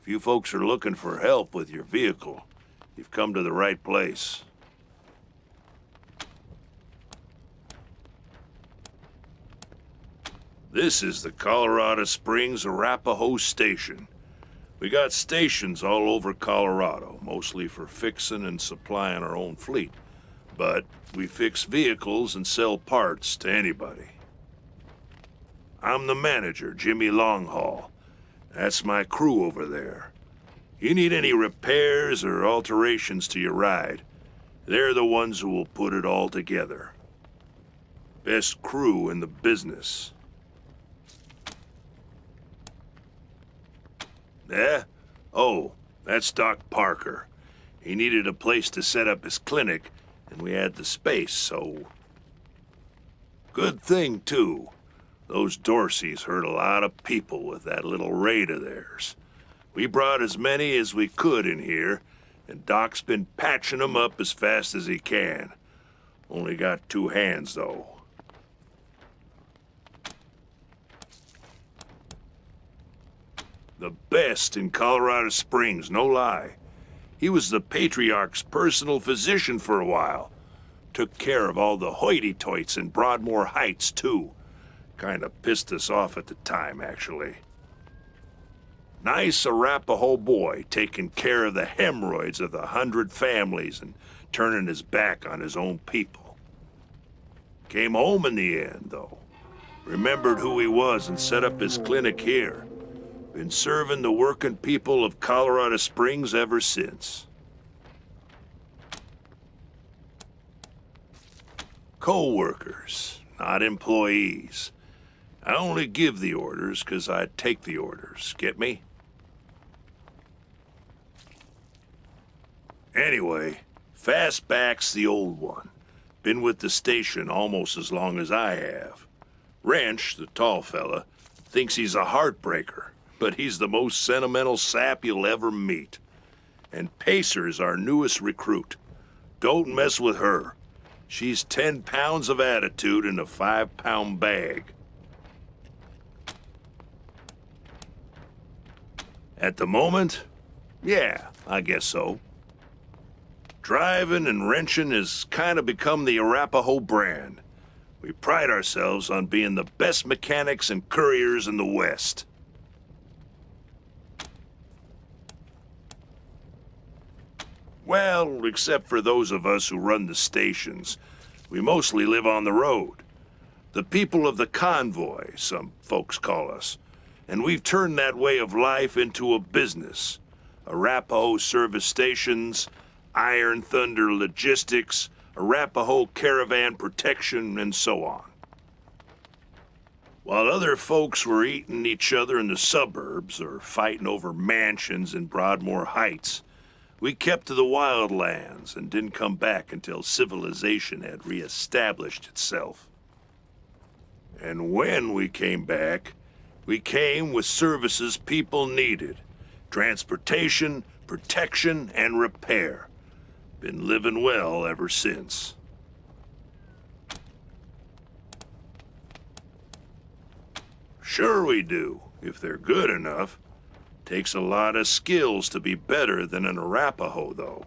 If you folks are looking for help with your vehicle, you've come to the right place. This is the Colorado Springs Arapahoe Station. We got stations all over Colorado, mostly for fixing and supplying our own fleet. But we fix vehicles and sell parts to anybody. I'm the manager, Jimmy Longhaul. That's my crew over there. You need any repairs or alterations to your ride, they're the ones who will put it all together. Best crew in the business. Yeah? Oh, that's Doc Parker. He needed a place to set up his clinic, and we had the space, so... Good thing, too. Those Dorseys hurt a lot of people with that little raid of theirs. We brought as many as we could in here, and Doc's been patching them up as fast as he can. Only got 2 hands, though. The best in Colorado Springs, no lie. He was the Patriarch's personal physician for a while. Took care of all the hoity-toits in Broadmoor Heights, too. Kinda pissed us off at the time, actually. Nice Arapahoe boy, taking care of the hemorrhoids of the 100 families and turning his back on his own people. Came home in the end, though. Remembered who he was and set up his clinic here. Been serving the working people of Colorado Springs ever since. Co-workers, not employees. I only give the orders 'cause I take the orders, get me? Anyway, Fastback's the old one. Been with the station almost as long as I have. Wrench, the tall fella, thinks he's a heartbreaker, but he's the most sentimental sap you'll ever meet. And Pacer's our newest recruit. Don't mess with her. She's 10 pounds of attitude in a 5-pound bag. At the moment, yeah, I guess so. Driving and wrenching has kind of become the Arapahoe brand. We pride ourselves on being the best mechanics and couriers in the West. Well, except for those of us who run the stations, we mostly live on the road. The people of the convoy, some folks call us. And we've turned that way of life into a business. Arapahoe Service Stations, Iron Thunder Logistics, Arapahoe Caravan Protection, and so on. While other folks were eating each other in the suburbs or fighting over mansions in Broadmoor Heights, we kept to the wildlands and didn't come back until civilization had reestablished itself. And when we came back, we came with services people needed. Transportation, protection, and repair. Been living well ever since. Sure we do, if they're good enough. Takes a lot of skills to be better than an Arapahoe, though.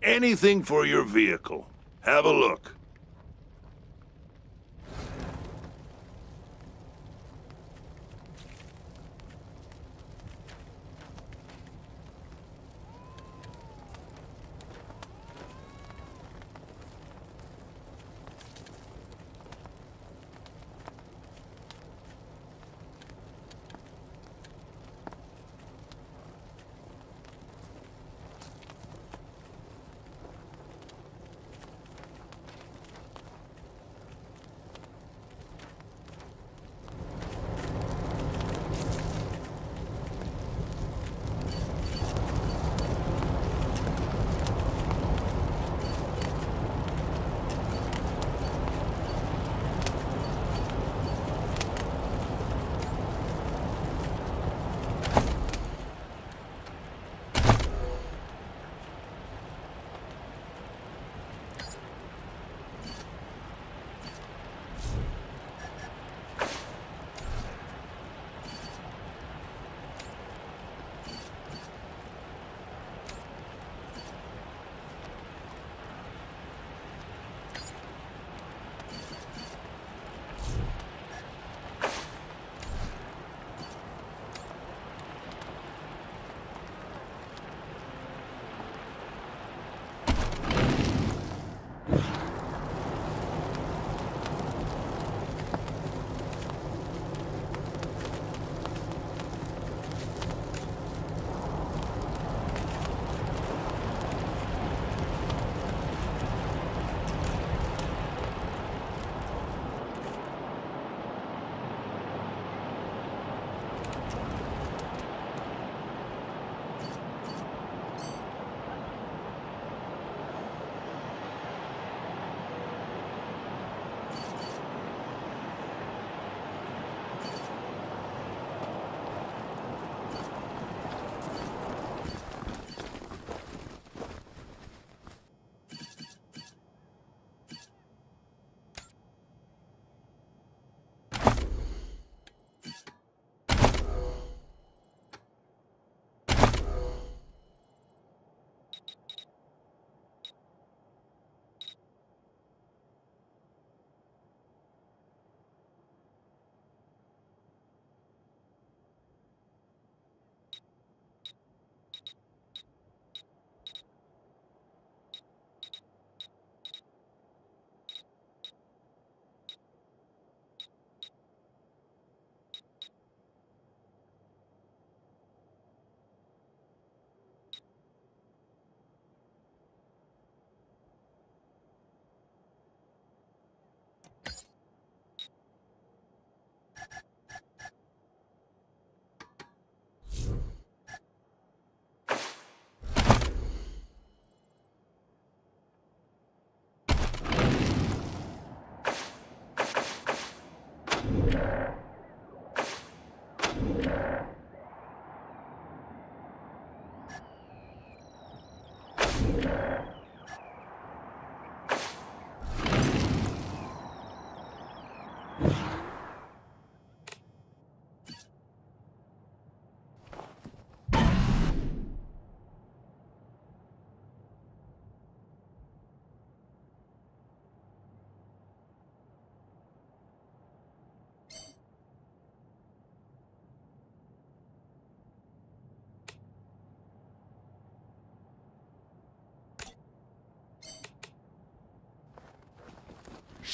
Anything for your vehicle. Have a look.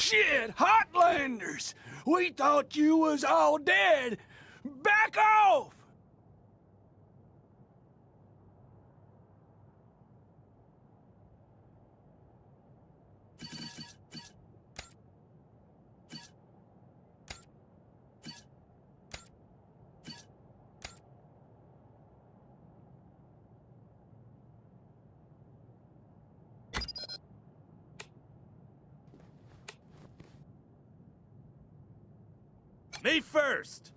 Shit, Hotlanders! We thought you was all dead! Back off! Me first!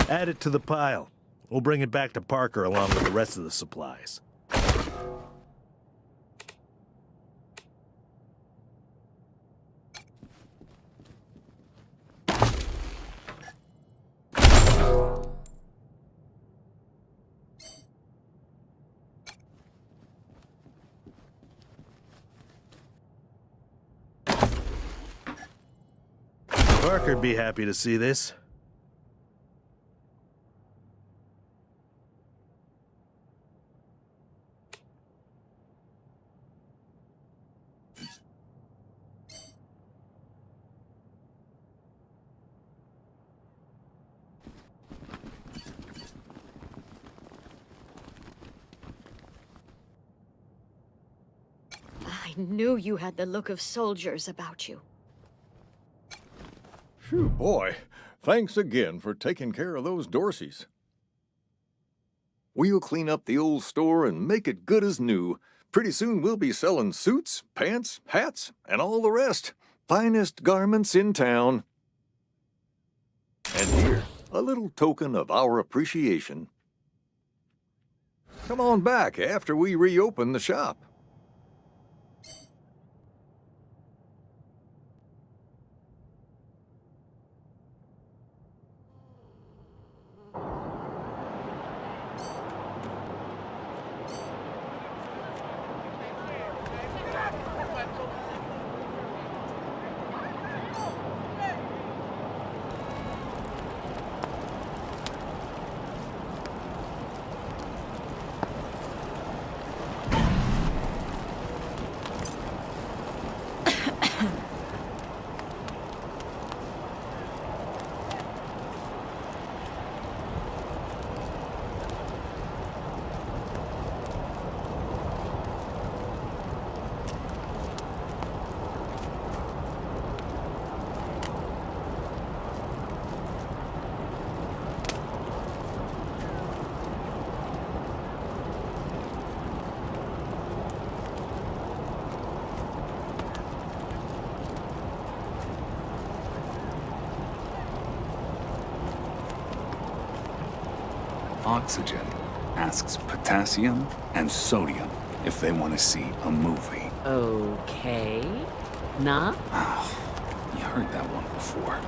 Add it to the pile. We'll bring it back to Parker along with the rest of the supplies. Parker'd be happy to see this. knew you had the look of soldiers about you. Phew, boy. Thanks again for taking care of those Dorseys. We'll clean up the old store and make it good as new. Pretty soon we'll be selling suits, pants, hats, and all the rest. Finest garments in town. And here, a little token of our appreciation. Come on back after we reopen the shop. Oxygen asks potassium and sodium if they want to see a movie. Okay. Nah? You heard that one before.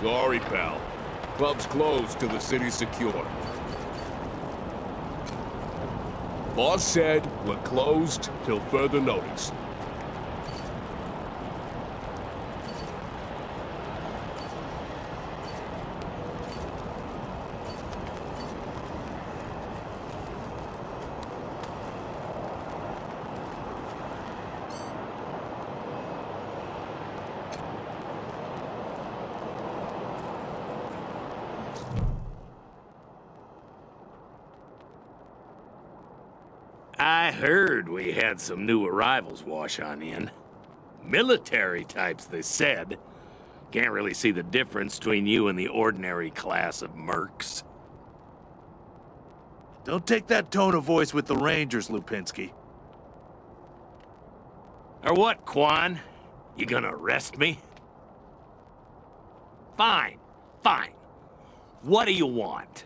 Sorry, pal. Club's closed till the city's secure. Boss said we're closed till further notice. I heard we had some new arrivals wash on in. Military types, they said. Can't really see the difference between you and the ordinary class of mercs. Don't take that tone of voice with the Rangers, Lupinski. Or what, Quan? You gonna arrest me? Fine, fine. What do you want?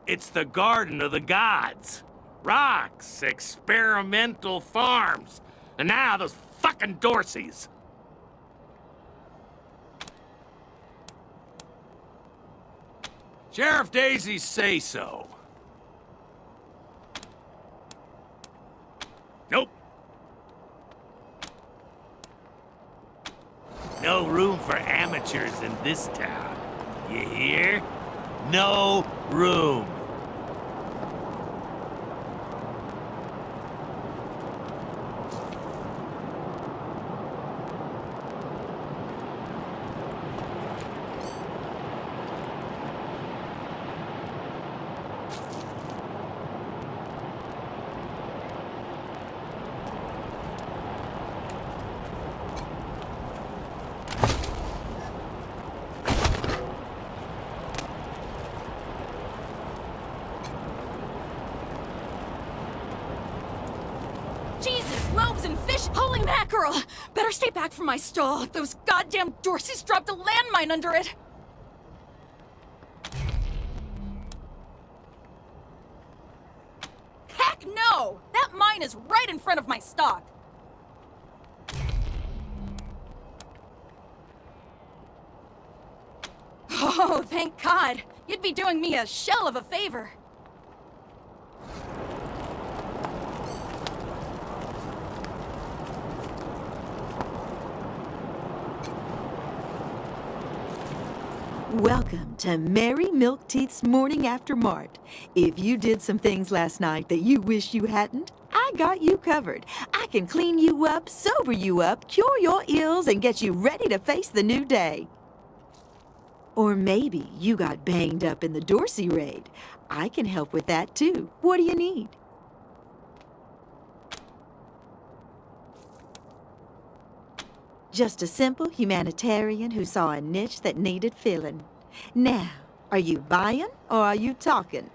It's the Garden of the Gods. Rocks, experimental farms, and now those fucking Dorseys. Sheriff Daisies say so. Nope. No room for amateurs in this town. You hear? No room. Loaves and fish! Holy mackerel! Better stay back from my stall. Those goddamn Dorseys dropped a landmine under it. Heck no! That mine is right in front of my stock. Oh, thank God. You'd be doing me a shell of a favor. Welcome to Mary Milkteeth's Morning After Mart. If you did some things last night that you wish you hadn't, I got you covered. I can clean you up, sober you up, cure your ills, and get you ready to face the new day. Or maybe you got banged up in the Dorsey raid. I can help with that too. What do you need? Just a simple humanitarian who saw a niche that needed filling. Now, are you buying or are you talking?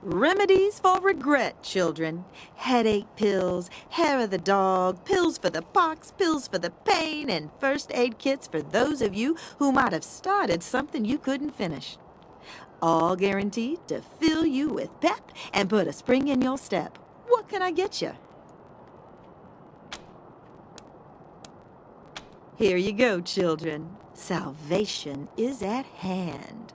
Remedies for regret, children. Headache pills, hair of the dog, pills for the pox, pills for the pain, and first aid kits for those of you who might have started something you couldn't finish. All guaranteed to fill you with pep and put a spring in your step. What can I get you? Here you go, children. Salvation is at hand.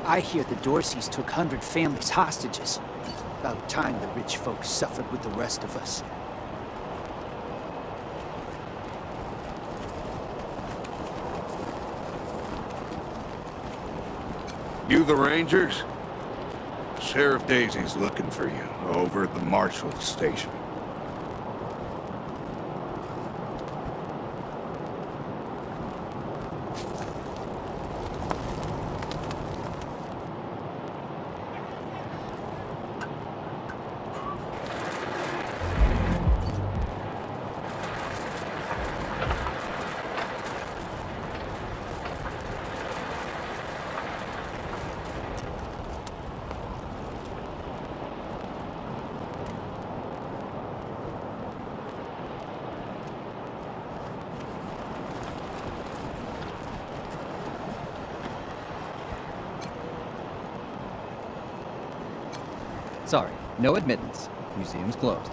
I hear the Dorseys took 100 families hostages. About time the rich folks suffered with the rest of us. You the Rangers? Sheriff Daisy's looking for you over at the Marshal's station. Sorry, no admittance. Museum's closed.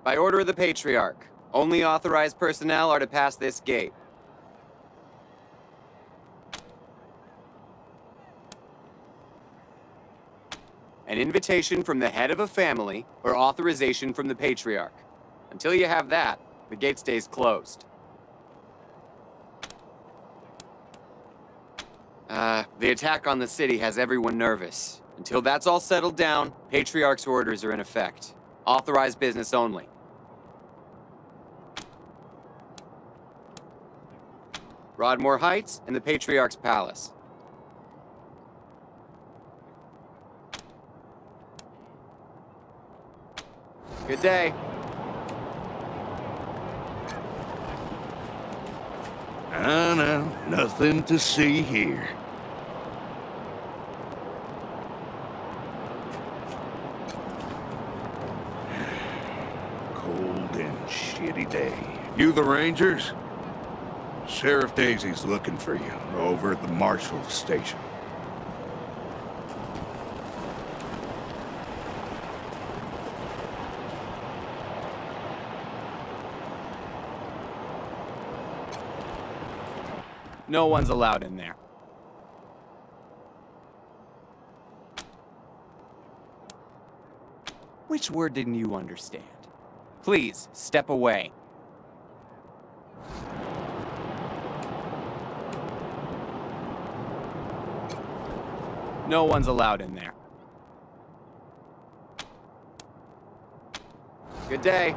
By order of the Patriarch, only authorized personnel are to pass this gate. An invitation from the head of a family or authorization from the Patriarch. Until you have that, the gate stays closed. The attack on the city has everyone nervous. Until that's all settled down, Patriarch's orders are in effect. Authorized business only. Broadmoor Heights and the Patriarch's Palace. Good day. No, nothing to see here. Cold and shitty day. You the Rangers? Sheriff Daisy's looking for you over at the Marshall station. No one's allowed in there. Which word didn't you understand? Please, step away. No one's allowed in there. Good day.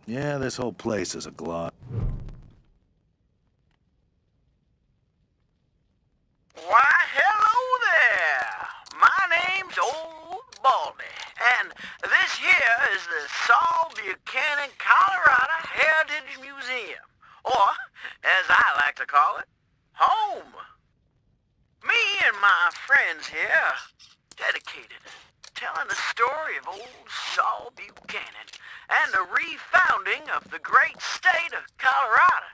Yeah, this whole place is a gloss. Why, hello there! My name's Old Baldy, and this here is the Saul Buchanan, Colorado Heritage Museum, or, as I like to call it, home. Me and my friends here are dedicated to telling the story of old Saul Buchanan and the refounding of the great state of Colorado,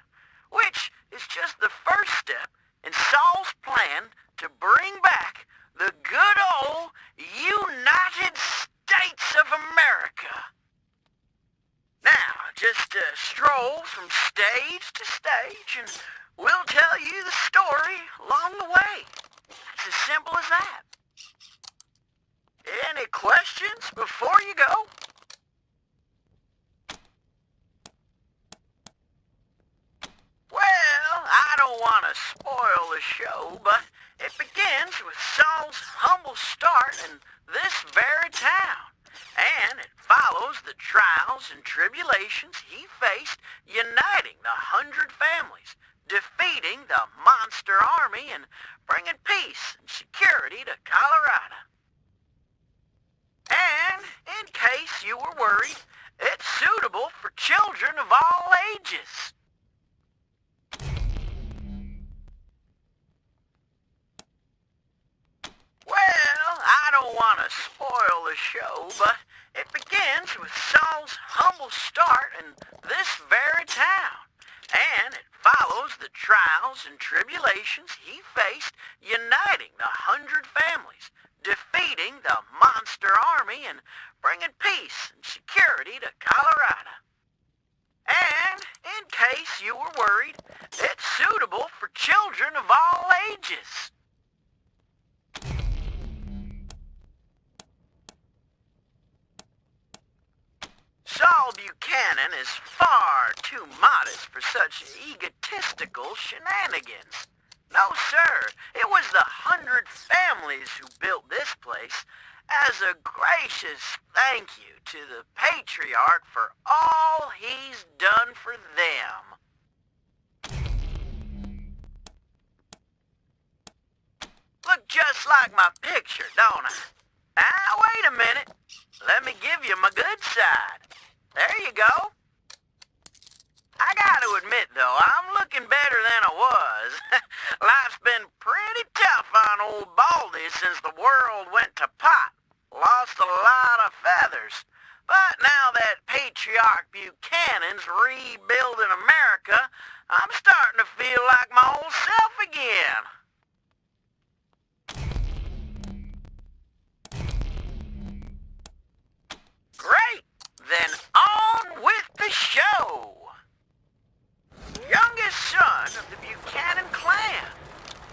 which is just the first step in Saul's plan to bring back the good old United States of stroll from stage to stage, and we'll tell you the story along the way. It's as simple as that. Any questions before you go? Well, I don't want to spoil the show, but it begins with Saul's humble start in this very town, and it follows the trials and tribulations he faced uniting the 100 families, defeating the monster army, and bringing peace and security to Colorado. And, in case you were worried, it's suitable for children of all ages. Well, I don't want to spoil the show, but it begins with Saul's humble start in this very town, and it follows the trials and tribulations he faced uniting the 100 families, defeating the monster army, and bringing peace and security to Colorado. And, in case you were worried, it's suitable for children of all ages. Saul Buchanan is far too modest for such egotistical shenanigans. No, sir, it was the 100 families who built this place as a gracious thank you to the patriarch for all he's done for them. Look just like my picture, don't I? Now, wait a minute. Let me give you my good side. There you go. I gotta admit, though, I'm looking better than I was. Life's been pretty tough on old Baldy since the world went to pot. Lost a lot of feathers. But now that Patriarch Buchanan's rebuilding America, I'm starting to feel like my old self again. Great! Then on with the show! Youngest son of the Buchanan clan.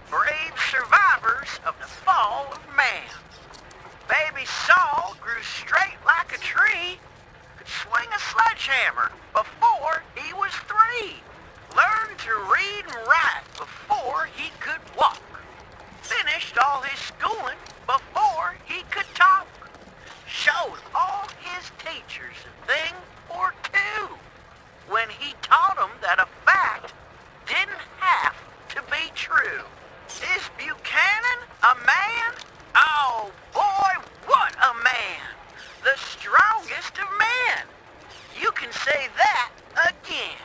Brave survivors of the fall of man. Baby Saul grew straight like a tree. Could swing a sledgehammer before he was 3. Learned to read and write before he could walk. Finished all his schooling before he could talk. Showed all his teachers a thing or two when he taught them that a fact didn't have to be true. Is Buchanan a man? Oh boy, what a man! The strongest of men! You can say that again.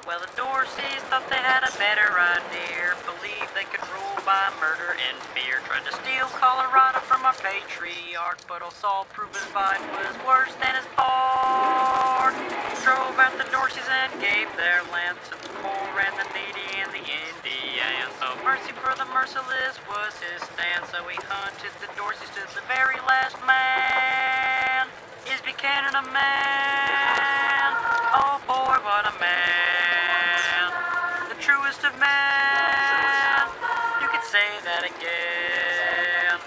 Well, the Dorseys thought they had a better idea. Believed they could rule by murder and fear. Tried to steal Colorado from our patriarch, but old Saul proved his fight was worse than his part. Drove out the Dorseys and gave their land to the poor and the needy and the Indians. So mercy for the merciless was his stand. So he hunted the Dorseys to the very last man. Is Buchanan a man? Oh boy, what a man. Truest of men, you could say that again.